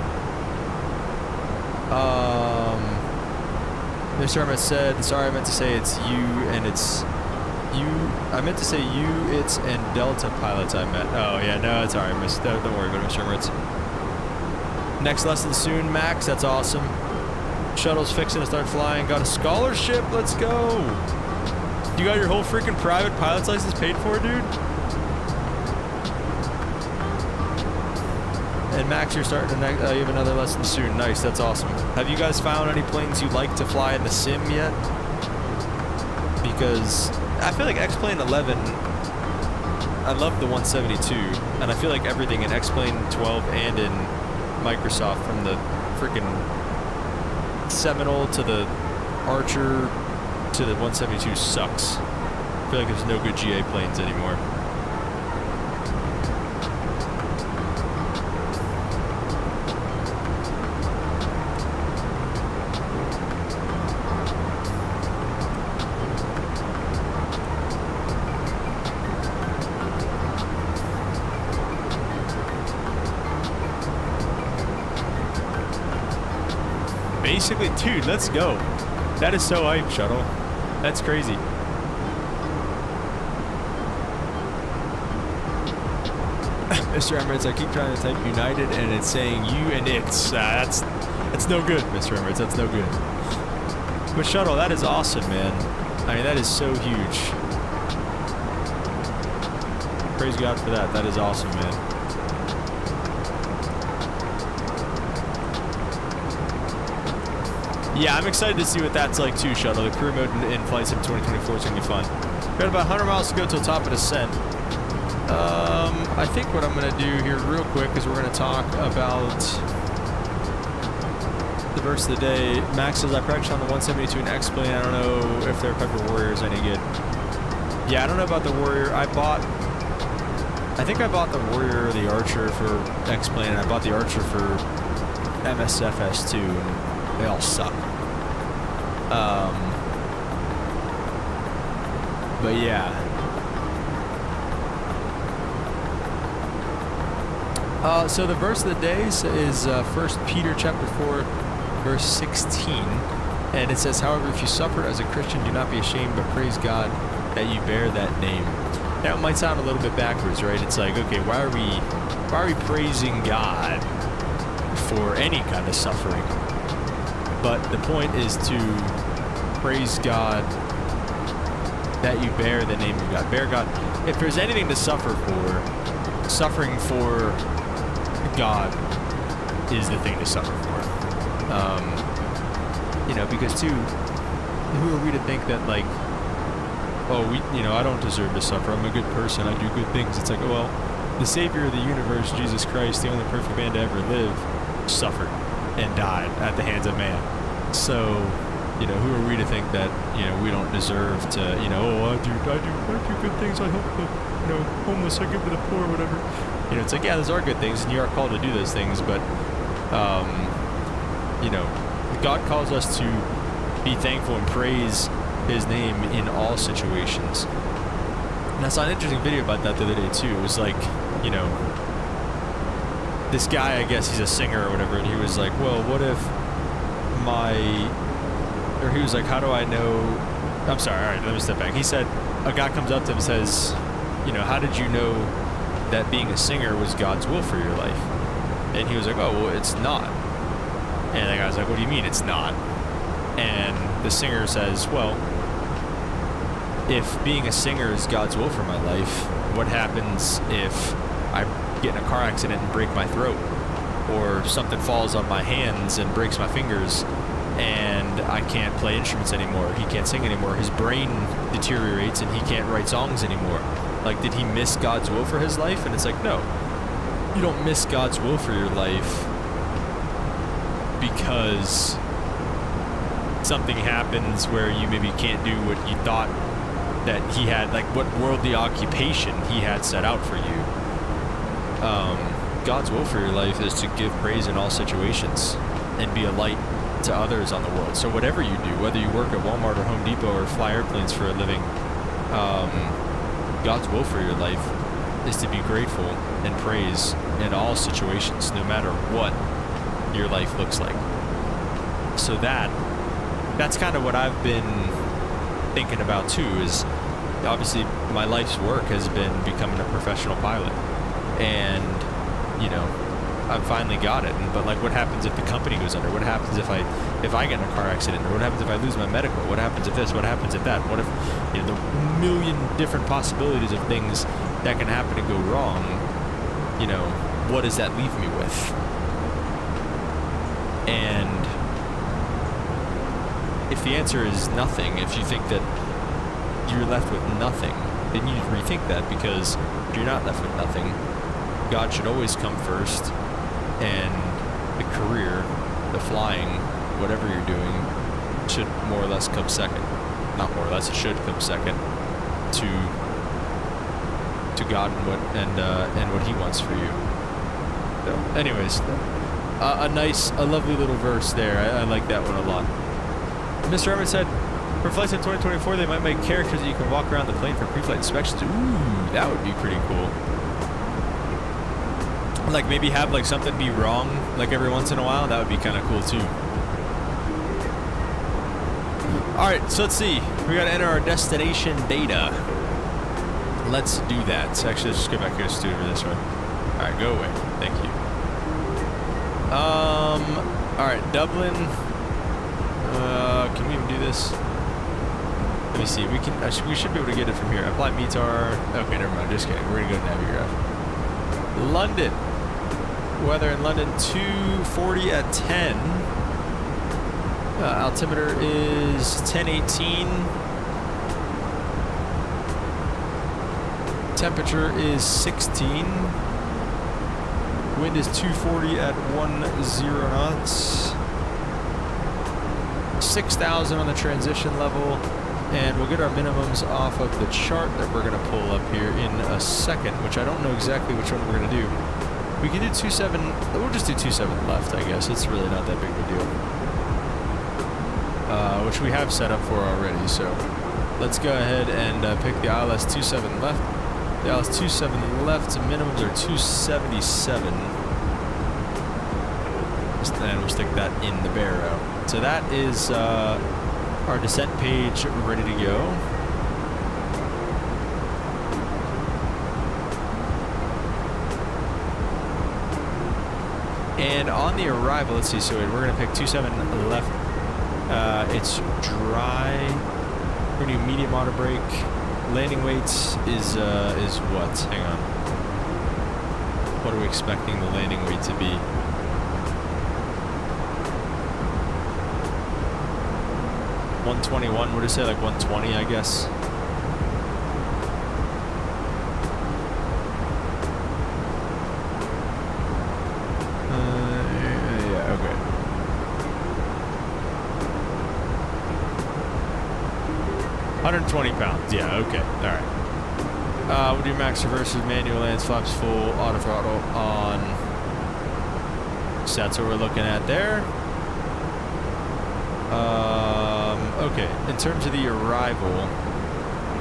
[SPEAKER 1] Mr. Hermit said, sorry, I meant to say it's you and it's you. I meant to say you, it's, and Delta pilots I met. Oh, yeah, no, it's alright, don't worry about it, Mr. Hermit. Next lesson soon, Max. That's awesome. Shuttle's fixing to start flying. Got a scholarship. Let's go. You got your whole freaking private pilot's license paid for, dude? And Max, you're starting to you have another lesson soon. Nice, that's awesome. Have you guys found any planes you'd like to fly in the sim yet? Because I feel like X-Plane 11, I love the 172, and I feel like everything in X-Plane 12 and in Microsoft, from the freaking Seminole to the Archer to the 172, sucks. I feel like there's no good GA planes anymore. Basically, dude, let's go. That is so hype, Shuttle. That's crazy. Mr. Emirates, I keep trying to type United and it's saying you and it's. That's no good, Mr. Emirates. That's no good. But Shuttle, that is awesome, man. I mean, that is so huge. Praise God for that. That is awesome, man. Yeah, I'm excited to see what that's like too, Shuttle. The career mode in Flight Sim 2024 is going to be fun. We've got about 100 miles to go till top of descent. I think what I'm going to do here real quick is we're going to talk about the verse of the day. Max says, I practiced on the 172 in X-Plane. I don't know if their Pepper Warrior is any good. Yeah, I don't know about the Warrior. I think I bought the Warrior or the Archer for X-Plane, and I bought the Archer for MSFS too, and they all suck. But yeah. So the verse of the day is 1 Peter chapter 4, verse 16. And it says, however, if you suffer as a Christian, do not be ashamed, but praise God that you bear that name. Now, it might sound a little bit backwards, right? It's like, okay, why are we praising God for any kind of suffering? But the point is to praise God that you bear the name of God. Bear God. If there's anything to suffer for, suffering for God is the thing to suffer for. Because too, who are we to think that like, oh, I don't deserve to suffer. I'm a good person. I do good things. It's like, well, the Savior of the universe, Jesus Christ, the only perfect man to ever live, suffered and died at the hands of man. So, you know, who are we to think that, you know, we don't deserve to, you know, oh, I do good things, I help the, you know, homeless, I give to the poor, whatever. You know, it's like, yeah, those are good things, and you are called to do those things, but, you know, God calls us to be thankful and praise His name in all situations. And I saw an interesting video about that the other day, too. It was like, you know, this guy, I guess he's a singer or whatever, and he was like, well, what if or he was like, how do I know, I'm sorry, all right, let me step back. He said, a guy comes up to him and says, you know, how did you know that being a singer was God's will for your life? And he was like, oh, well, it's not. And the guy's like, what do you mean it's not? And the singer says, well, if being a singer is God's will for my life, what happens if I get in a car accident and break my throat? Or something falls on my hands and breaks my fingers, and I can't play instruments anymore. He can't sing anymore. His brain deteriorates and he can't write songs anymore. Like, did he miss God's will for his life? And it's like, no. You don't miss God's will for your life because something happens where you maybe can't do what you thought that he had, like what worldly occupation he had set out for you. God's will for your life is to give praise in all situations and be a light to others on the world. So whatever you do, whether you work at Walmart or Home Depot or fly airplanes for a living, God's will for your life is to be grateful and praise in all situations, no matter what your life looks like. So that's kind of what I've been thinking about too, is obviously my life's work has been becoming a professional pilot, and you know, I've finally got it. But like, what happens if the company goes under? What happens if I get in a car accident? Or what happens if I lose my medical? What happens if this? What happens if that? What if, you know, the million different possibilities of things that can happen and go wrong? You know, what does that leave me with? And if the answer is nothing, if you think that you're left with nothing, then you need to rethink that, because if you're not left with nothing, God should always come first, and the career, the flying, whatever you're doing, should more or less come second. Not more or less, it should come second to God and what He wants for you. So, anyways, a lovely little verse there. I like that one a lot. Mr. Evans said, for flights in 2024, they might make characters that you can walk around the plane for pre-flight inspections. Ooh, that would be pretty cool. Like, maybe have like something be wrong like every once in a while. That would be kind of cool too. Alright, so let's see. We gotta enter our destination data. Let's do that. So actually, let's just go back here and do it over this way. Alright, go away. Thank you. Alright, Dublin. Can we even do this? Let me see. We should be able to get it from here. Apply METAR. Okay, never mind. Just kidding. We're gonna go to Navigraph. London. Weather in London, 240 at 10. Altimeter is 1018. Temperature is 16. Wind is 240 at 10 knots. 6,000 on the transition level. And we'll get our minimums off of the chart that we're going to pull up here in a second, which I don't know exactly which one we're going to do. We can do 27, we'll just do 27 left, I guess. It's really not that big of a deal. Which we have set up for already, so let's go ahead and pick the ILS 27 left. The ILS 27 left, so minimums are 277. And we'll stick that in the barrow. So that is our descent page ready to go. And on the arrival, let's see, so we're going to pick 27 left. It's dry. We're going to do medium auto brake. Landing weights is what? Hang on. What are we expecting the landing weight to be? $121, what did it say, like 120, I guess? Yeah, okay. 120 pounds. Yeah, okay. All right. We'll do max reverses, manual lands, flaps full, auto throttle on. So that's what we're looking at there. Okay. In terms of the arrival,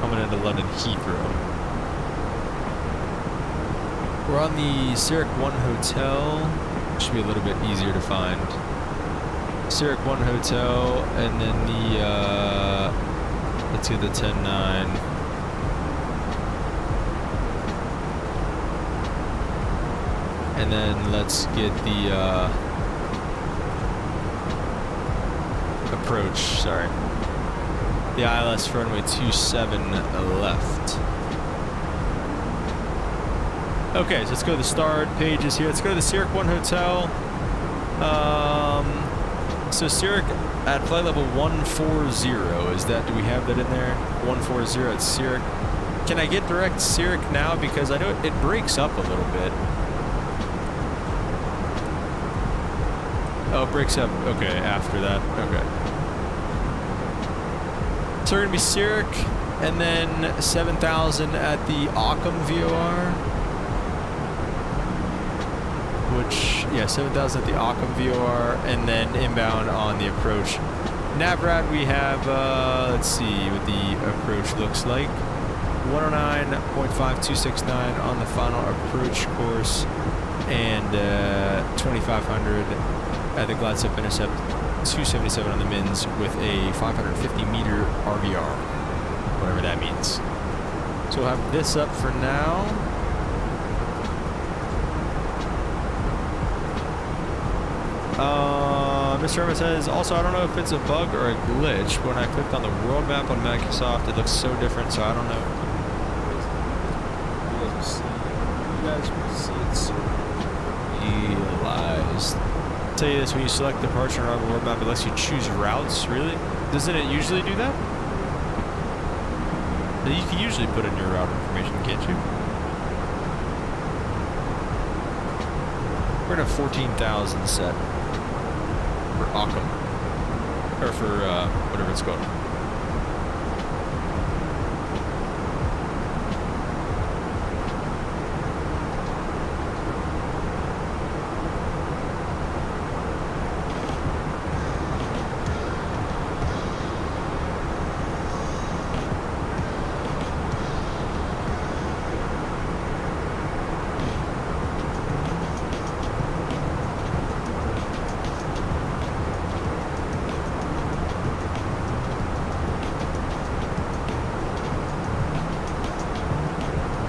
[SPEAKER 1] coming into London Heathrow. We're on the Zurich 1 Hotel. Should be a little bit easier to find. Zurich 1 Hotel, and then the, let's get the 10-9. And then let's get the, approach, sorry. The ILS for runway 27 left. Okay, so let's go to the starred pages here. Let's go to the Zurich 1 Hotel. So Zurich at flight level 140, is that, do we have that in there? 140 at Zurich. Can I get direct Zurich now? Because I know it breaks up a little bit. Oh, it breaks up, okay, after that, okay. So we're gonna be Zurich, and then 7,000 at the Occam VOR. Which, yeah, 7,000 at the Occam VOR, and then inbound on the approach. Navrad, we have, let's see what the approach looks like. 109.5269 on the final approach course, and 2,500 at the glide-step intercept, 277 on the mins with a 550 meter RVR, whatever that means. So we'll have this up for now. Mr. Irma says, also, I don't know if it's a bug or a glitch, but when I clicked on the world map on Microsoft, it looks so different, so I don't know. You guys will see it soon. Realized. I'll tell you this, when you select departure and arrival world map, it lets you choose routes, really? Doesn't it usually do that? You can usually put in your route information, can't you? We're gonna have 14,000 set for Occam, or for whatever it's called.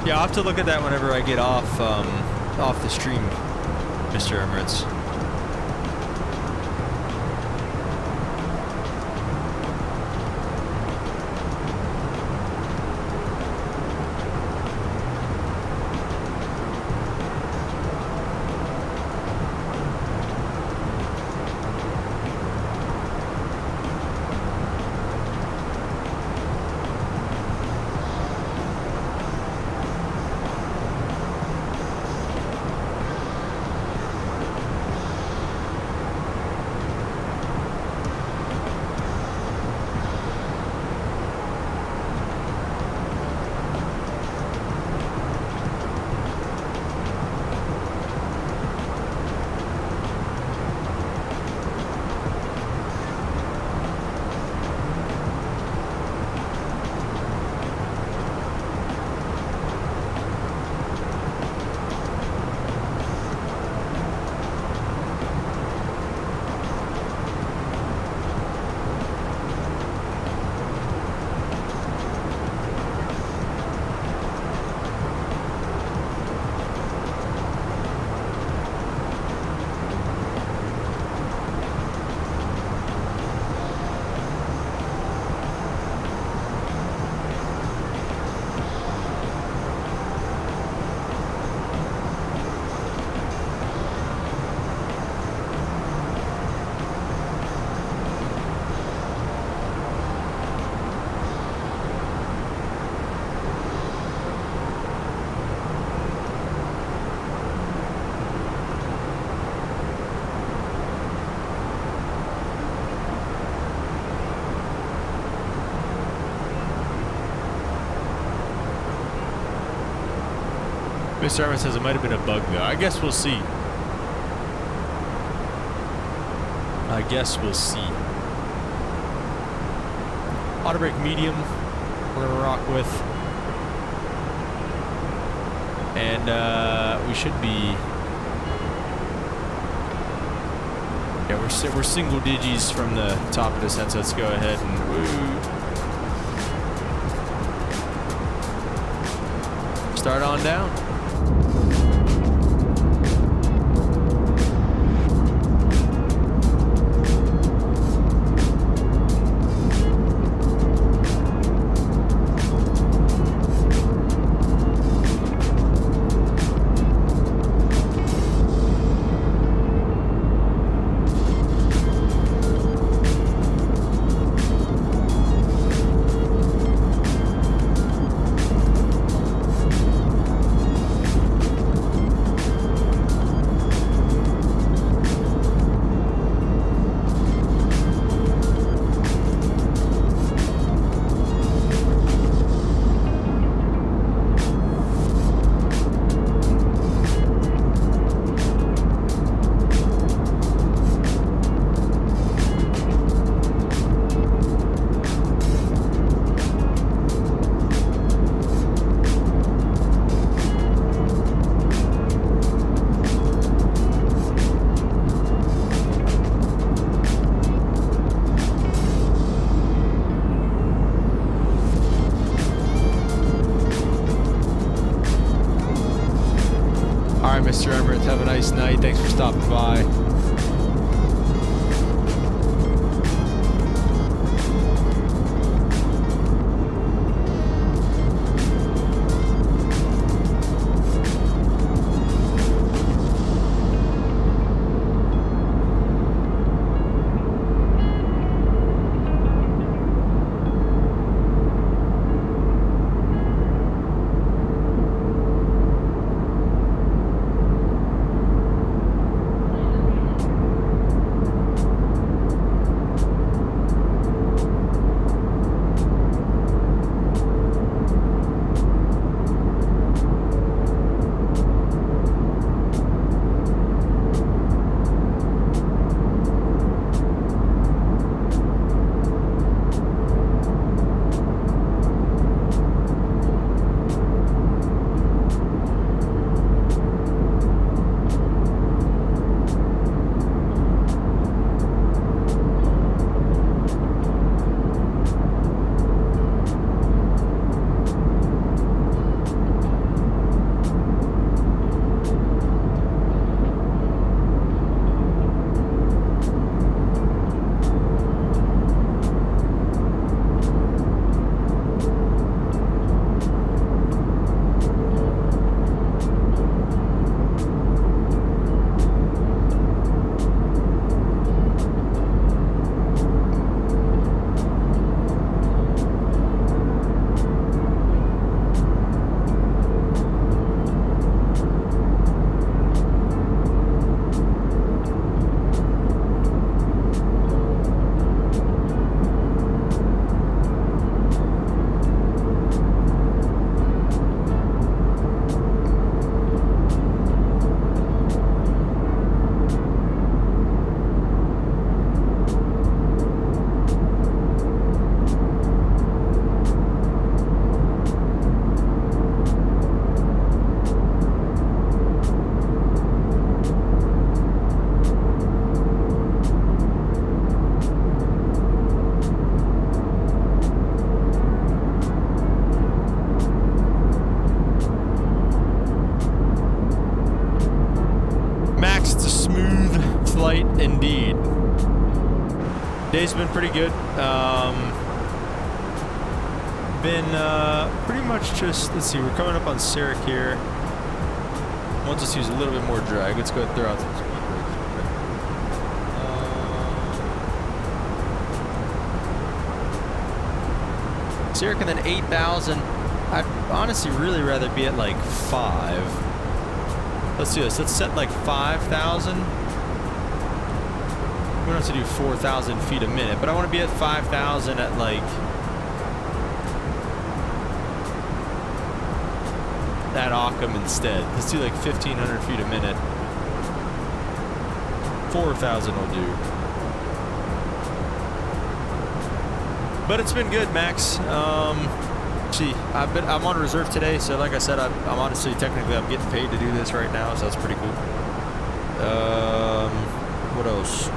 [SPEAKER 1] Yeah, I'll have to look at that whenever I get off the stream, Mr. Emirates. Mr. Armin says it might have been a bug though. I guess we'll see. I guess we'll see. Auto brake medium, we're gonna rock with. And we should be. Yeah, we're single digis from the top of this head, so let's go ahead and woo. Start on down. Mr. Emirates, have a nice night. Thanks for stopping by. Indeed. Day's been pretty good. Been pretty much just, let's see, we're coming up on Sarek here. We'll just use a little bit more drag. Let's go ahead and throw out some Sarek and then 8,000. I'd honestly really rather be at like 5. Let's do this. Let's set like 5,000. We don't have to do 4,000 feet a minute, but I want to be at 5,000 at like at Occam instead. Let's do like 1,500 feet a minute. 4,000 will do. But it's been good, Max. See, I'm on reserve today, so like I said, I'm honestly, technically, I'm getting paid to do this right now, so that's pretty cool. What else?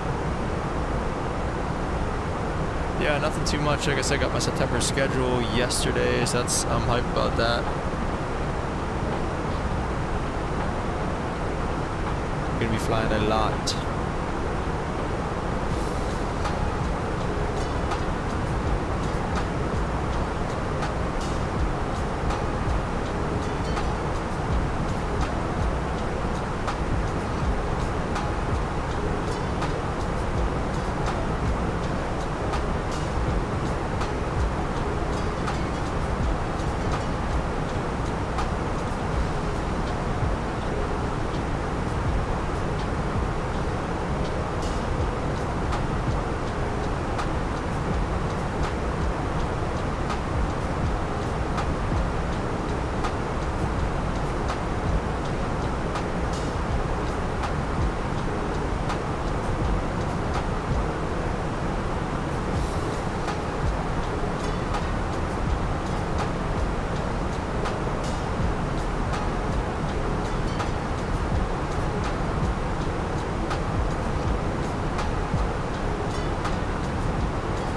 [SPEAKER 1] Yeah, nothing too much. I guess I got my September schedule yesterday, so I'm hyped about that. Gonna be flying a lot.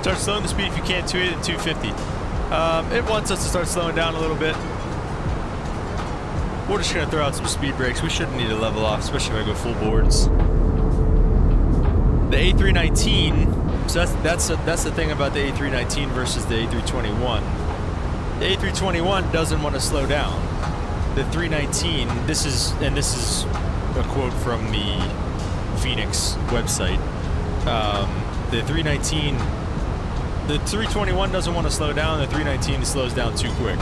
[SPEAKER 1] Start slowing the speed if you can, 280 and 250. It wants us to start slowing down a little bit. We're just going to throw out some speed brakes. We shouldn't need to level off, especially if I go full boards. The A319, so that's the thing about the A319 versus the A321. The A321 doesn't want to slow down. The 319, this is a quote from the Fenix website. The 319, the 321 doesn't want to slow down. The 319 slows down too quick.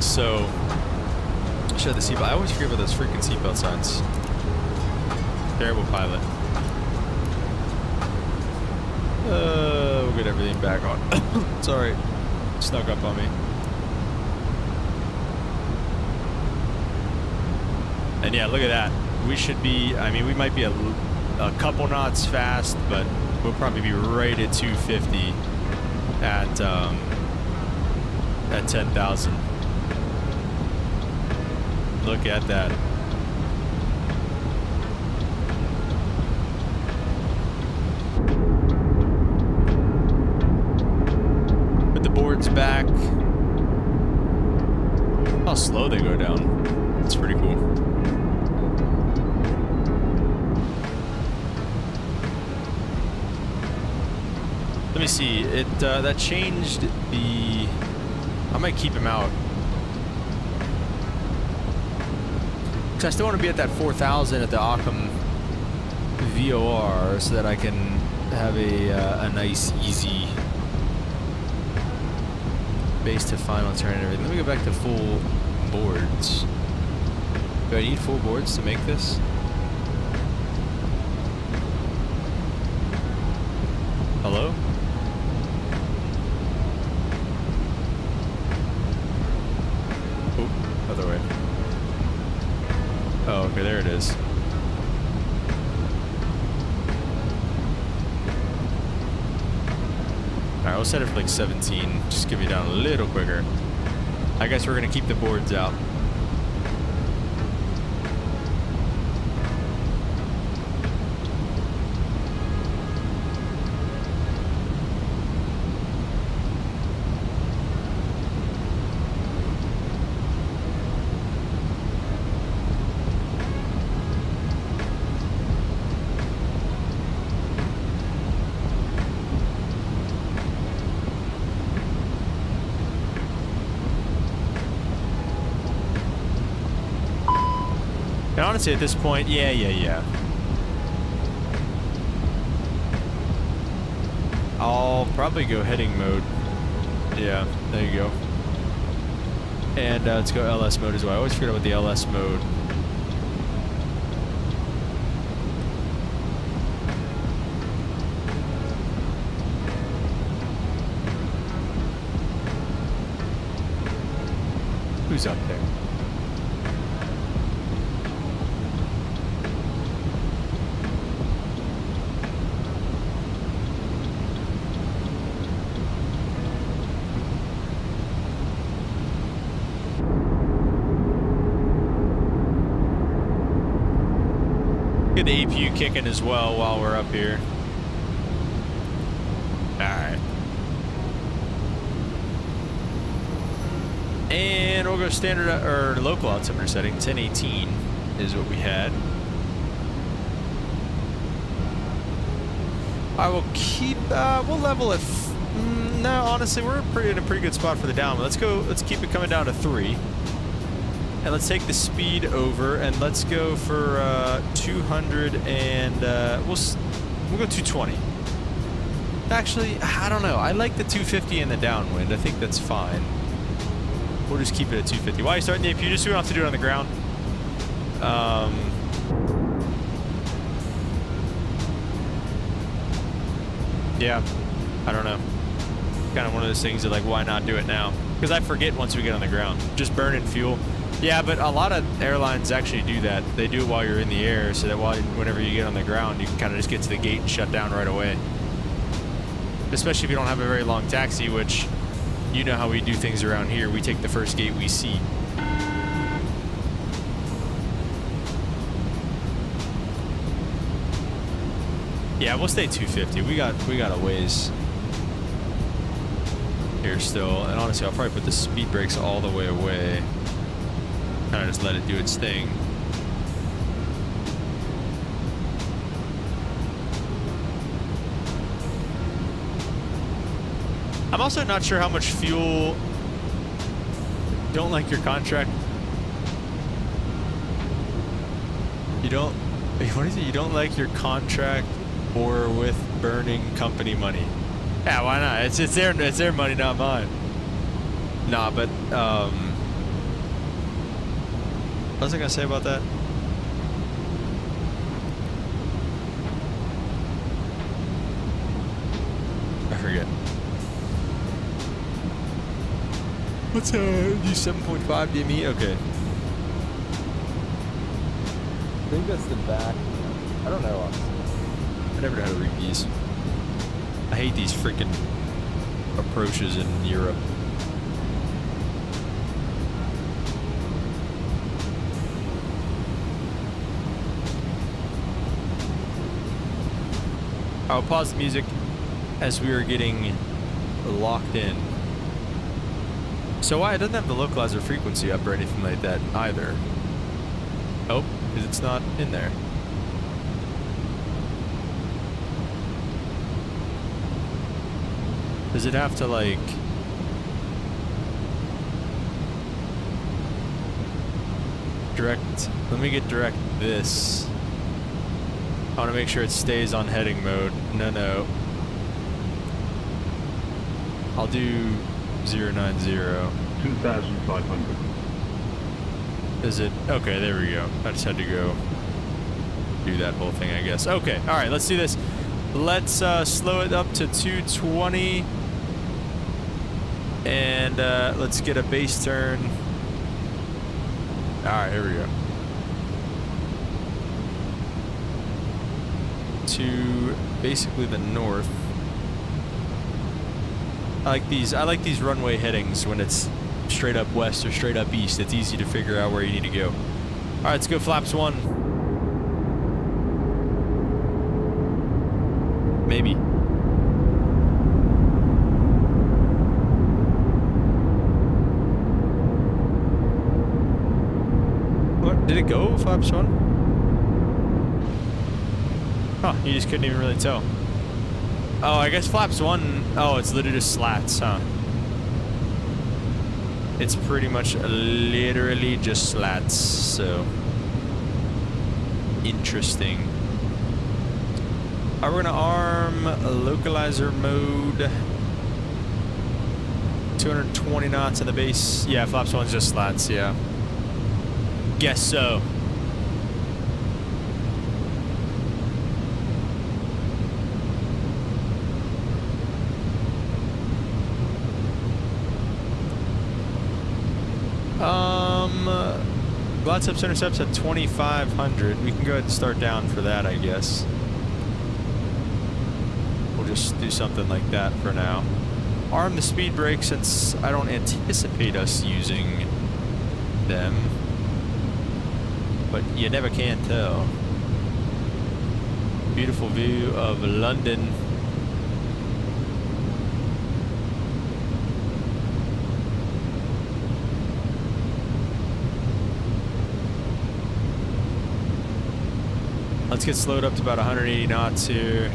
[SPEAKER 1] So, show the seatbelt. I always forget about those freaking seatbelt signs. Terrible pilot. We'll get everything back on. Sorry, snuck up on me. And yeah, look at that. We should be, I mean, we might be a couple knots fast, but we'll probably be right at 250 at 10,000. Look at that. Put the boards back. How slow they go down. It's pretty cool. Let me see. It that changed the. I might keep him out. Because I still want to be at that 4,000 at the Occam VOR so that I can have a nice, easy base to final turn and everything. Let me go back to full boards. Do I need full boards to make this? Hello? Oh, other way. Oh, okay, there it is. Alright, we'll set it for like 17. Just get me down a little quicker. I guess we're gonna keep the boards out. And honestly, at this point, yeah. I'll probably go heading mode. Yeah, there you go. And let's go LS mode as well. I always forget about the LS mode. Who's up there? get the APU kicking as well while we're up here. Alright. And we'll go standard or local altimeter setting. 1018 is what we had. I will keep, we'll level at, no, honestly, we're in a pretty good spot for the down. Let's keep it coming down to 3. And let's take the speed over, and let's go for 200, and we'll go 220. Actually, I don't know. I like the 250 in the downwind. I think that's fine. We'll just keep it at 250. Why are you starting the APU? Just so we don't have to do it on the ground. Yeah, I don't know. Kind of one of those things that, like, why not do it now? Because I forget once we get on the ground. Just burning fuel. Yeah, but a lot of airlines actually do that. They do it while you're in the air, so that whenever you get on the ground, you can kind of just get to the gate and shut down right away. Especially if you don't have a very long taxi, which you know how we do things around here. We take the first gate we see. Yeah, we'll stay 250. We got a ways here still, and honestly, I'll probably put the speed brakes all the way away. Kind of just let it do its thing. I'm also not sure how much fuel. Don't like your contract. You don't. What is it? You don't like your contract or with burning company money. Yeah, why not? It's their money, not mine. Nah, but what was I gonna say about that? I forget. What's use 7.5 DME? Okay. I think that's the back. I don't know. I never know how to read these. I hate these freaking approaches in Europe. I'll pause the music as we are getting locked in. So why it doesn't have the localizer frequency up or anything like that either. Oh, because it's not in there. Does it have to, like, direct? Let me get direct this. I want to make sure it stays on heading mode. No. I'll do 090.
[SPEAKER 2] 2,500.
[SPEAKER 1] Is it? Okay, there we go. I just had to go do that whole thing, I guess. Okay, all right, let's do this. Let's slow it up to 220. And let's get a base turn. All right, here we go. To basically the north. I like these runway headings when it's straight up west or straight up east. It's easy to figure out where you need to go. All right, let's go flaps 1. Maybe. What? Did it go flaps 1? Huh, you just couldn't even really tell. Oh, I guess flaps 1, oh, it's literally just slats, huh? It's pretty much literally just slats, so. Interesting. Alright, we're gonna arm localizer mode. 220 knots in the base. Yeah, flaps 1's just slats, yeah. Guess so. Glide subs intercepts at 2,500. We can go ahead and start down for that, I guess. We'll just do something like that for now. Arm the speed brake since I don't anticipate us using them. But you never can tell. Beautiful view of London. Let's get slowed up to about 180 knots here.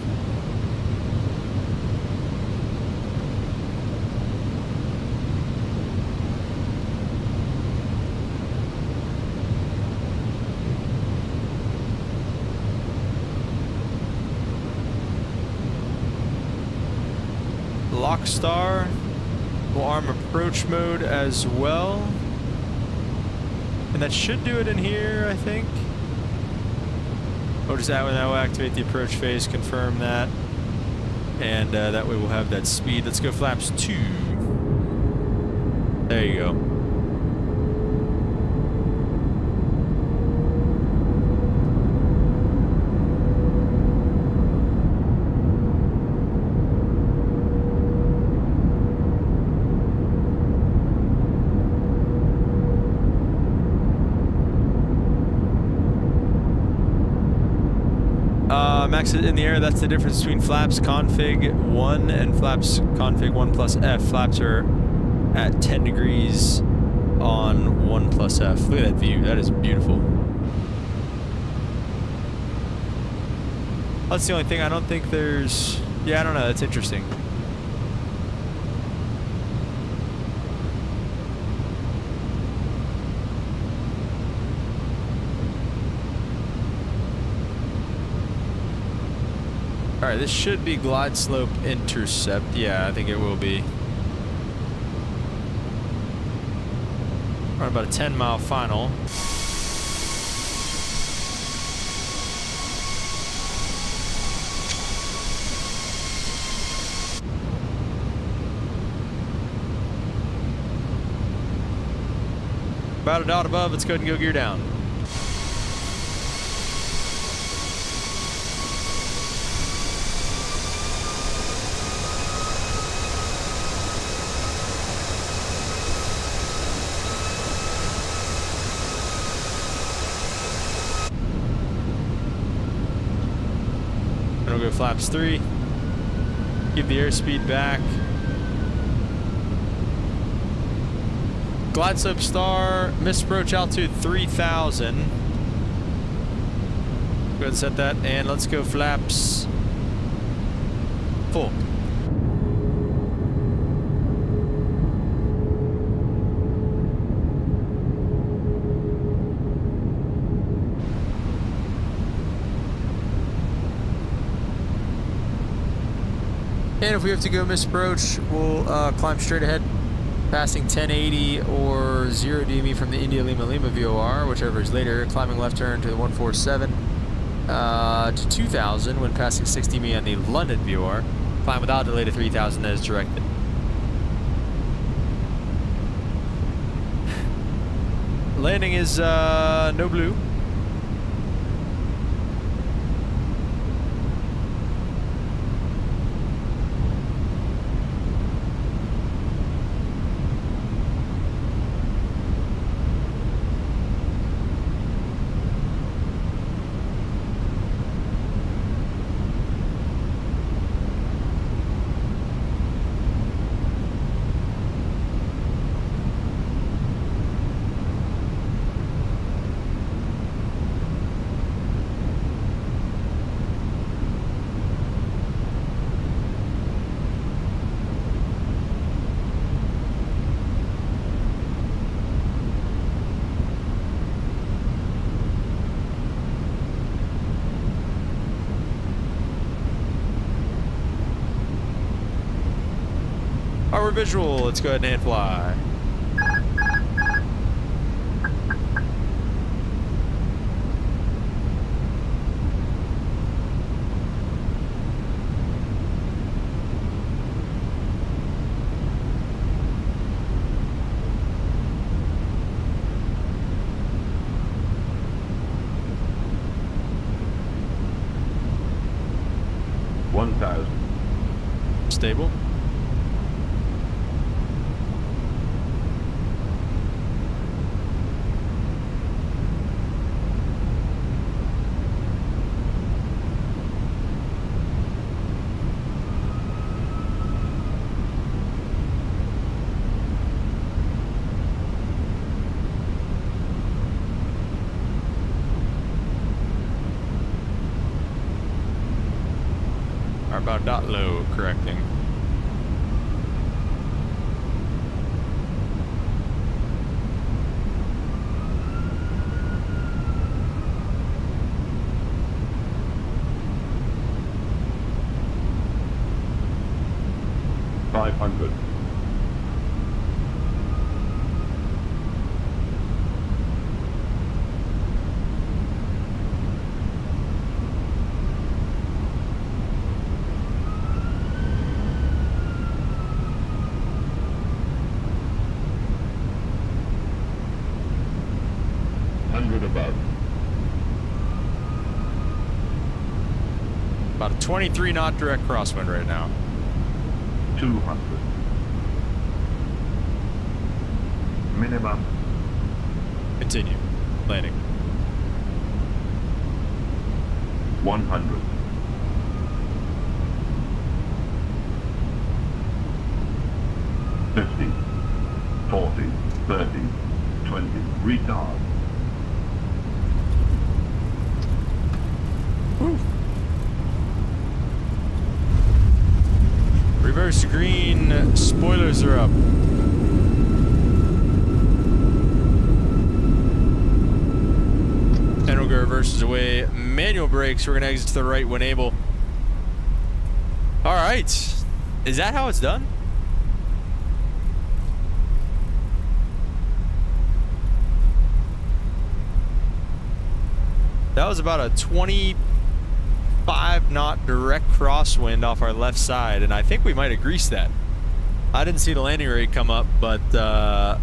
[SPEAKER 1] Lockstar will arm approach mode as well. And that should do it in here, I think. We'll just add when that will activate the approach phase, confirm that. And that way we'll have that speed. Let's go flaps 2. There you go. Max it in the air, that's the difference between flaps config 1 and flaps config 1 plus F. Flaps are at 10 degrees on 1 plus F. Look at that view, that is beautiful. That's the only thing, I don't think there's... Yeah, I don't know, that's interesting. Alright, this should be glide slope intercept. Yeah, I think it will be. We're on about a 10-mile final. About a dot above, let's go ahead and go gear down. We'll go flaps 3. Give the airspeed back. Glide slope star, missed approach altitude 3,000. Go ahead and set that, and let's go flaps full. And if we have to go misapproach, we'll climb straight ahead, passing 1080 or 0 DME from the India Lima Lima VOR, whichever is later, climbing left turn to the 147 to 2000 when passing 60 DME on the London VOR, climb without delay to 3000 as directed. Landing is no blue. Our visual, let's go ahead and hand fly. Stable. about dot low, correcting.
[SPEAKER 2] Above.
[SPEAKER 1] About a 23 knot direct crosswind right now.
[SPEAKER 2] 200. Minimum.
[SPEAKER 1] Continue. Landing.
[SPEAKER 2] 100. 50. 40. 30. 20. Retard.
[SPEAKER 1] Woo. Reverse green, spoilers are up. And we'll go reverses away. Manual brakes, we're gonna exit to the right when able. Alright. Is that how it's done? That was about a 25 knot direct crosswind off our left side, and I think we might have greased that. I didn't see the landing rate come up, but I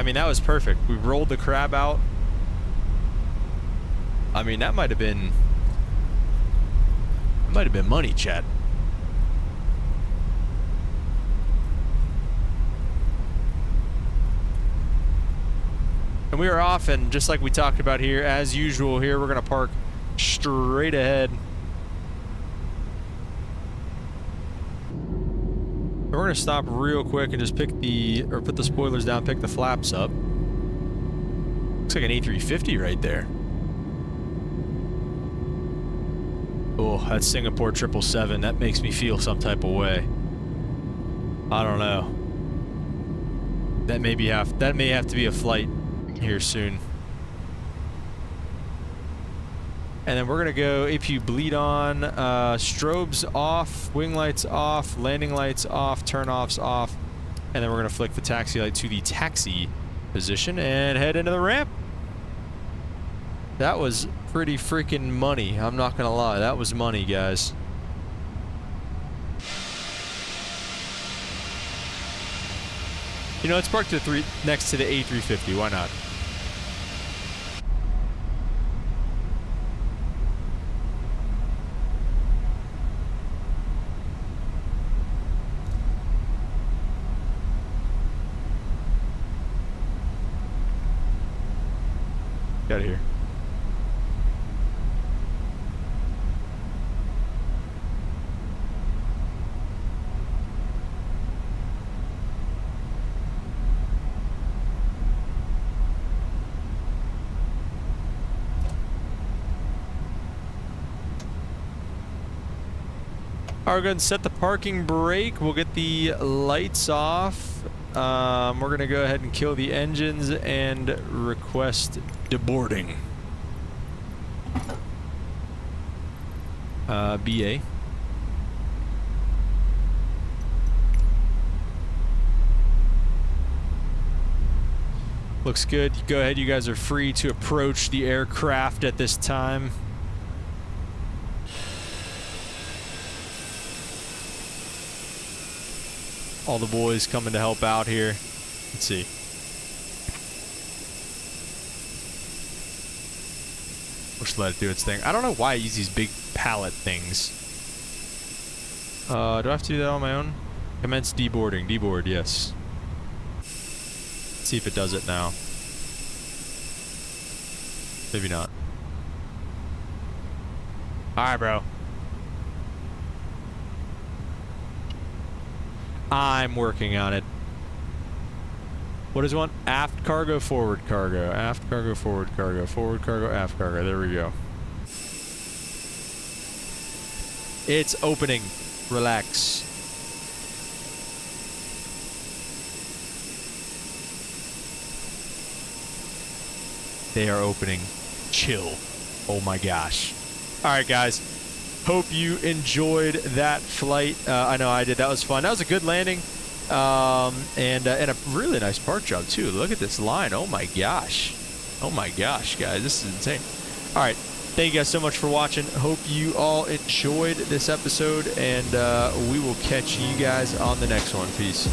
[SPEAKER 1] mean, that was perfect. We rolled the crab out. I mean, that might have been money, chat. And we are off, and just like we talked about here, as usual here, we're gonna park straight ahead. And we're gonna stop real quick and just put the spoilers down, pick the flaps up. Looks like an A350 right there. Oh, that's Singapore 777. That makes me feel some type of way. I don't know. That may have to be a flight here soon. And then we're gonna go APU bleed on, strobes off, wing lights off, landing lights off, turn-offs off, and then we're gonna flick the taxi light to the taxi position and head into the ramp. That was pretty freaking money, I'm not gonna lie. That was money, guys. You know, let's park next to the A350, why not? Get out of here. All right, we're going to set the parking brake. We'll get the lights off. We're going to go ahead and kill the engines and request deboarding. BA. Looks good. Go ahead. You guys are free to approach the aircraft at this time. All the boys coming to help out here. Let's see. We'll just let it do its thing. I don't know why I use these big pallet things. Do I have to do that on my own? Commence deboarding. Deboard, yes. Let's see if it does it now. Maybe not. Alright, bro. I'm working on it. What does one? Aft cargo, forward cargo. Aft cargo, forward cargo. Forward cargo, aft cargo. There we go. It's opening. Relax. They are opening. Chill. Oh my gosh. All right, guys. Hope you enjoyed that flight. I know I did. That was fun. That was a good landing. And a really nice park job, too. Look at this line. Oh my gosh. Oh my gosh, guys. This is insane. All right. Thank you guys so much for watching. Hope you all enjoyed this episode, and we will catch you guys on the next one. Peace.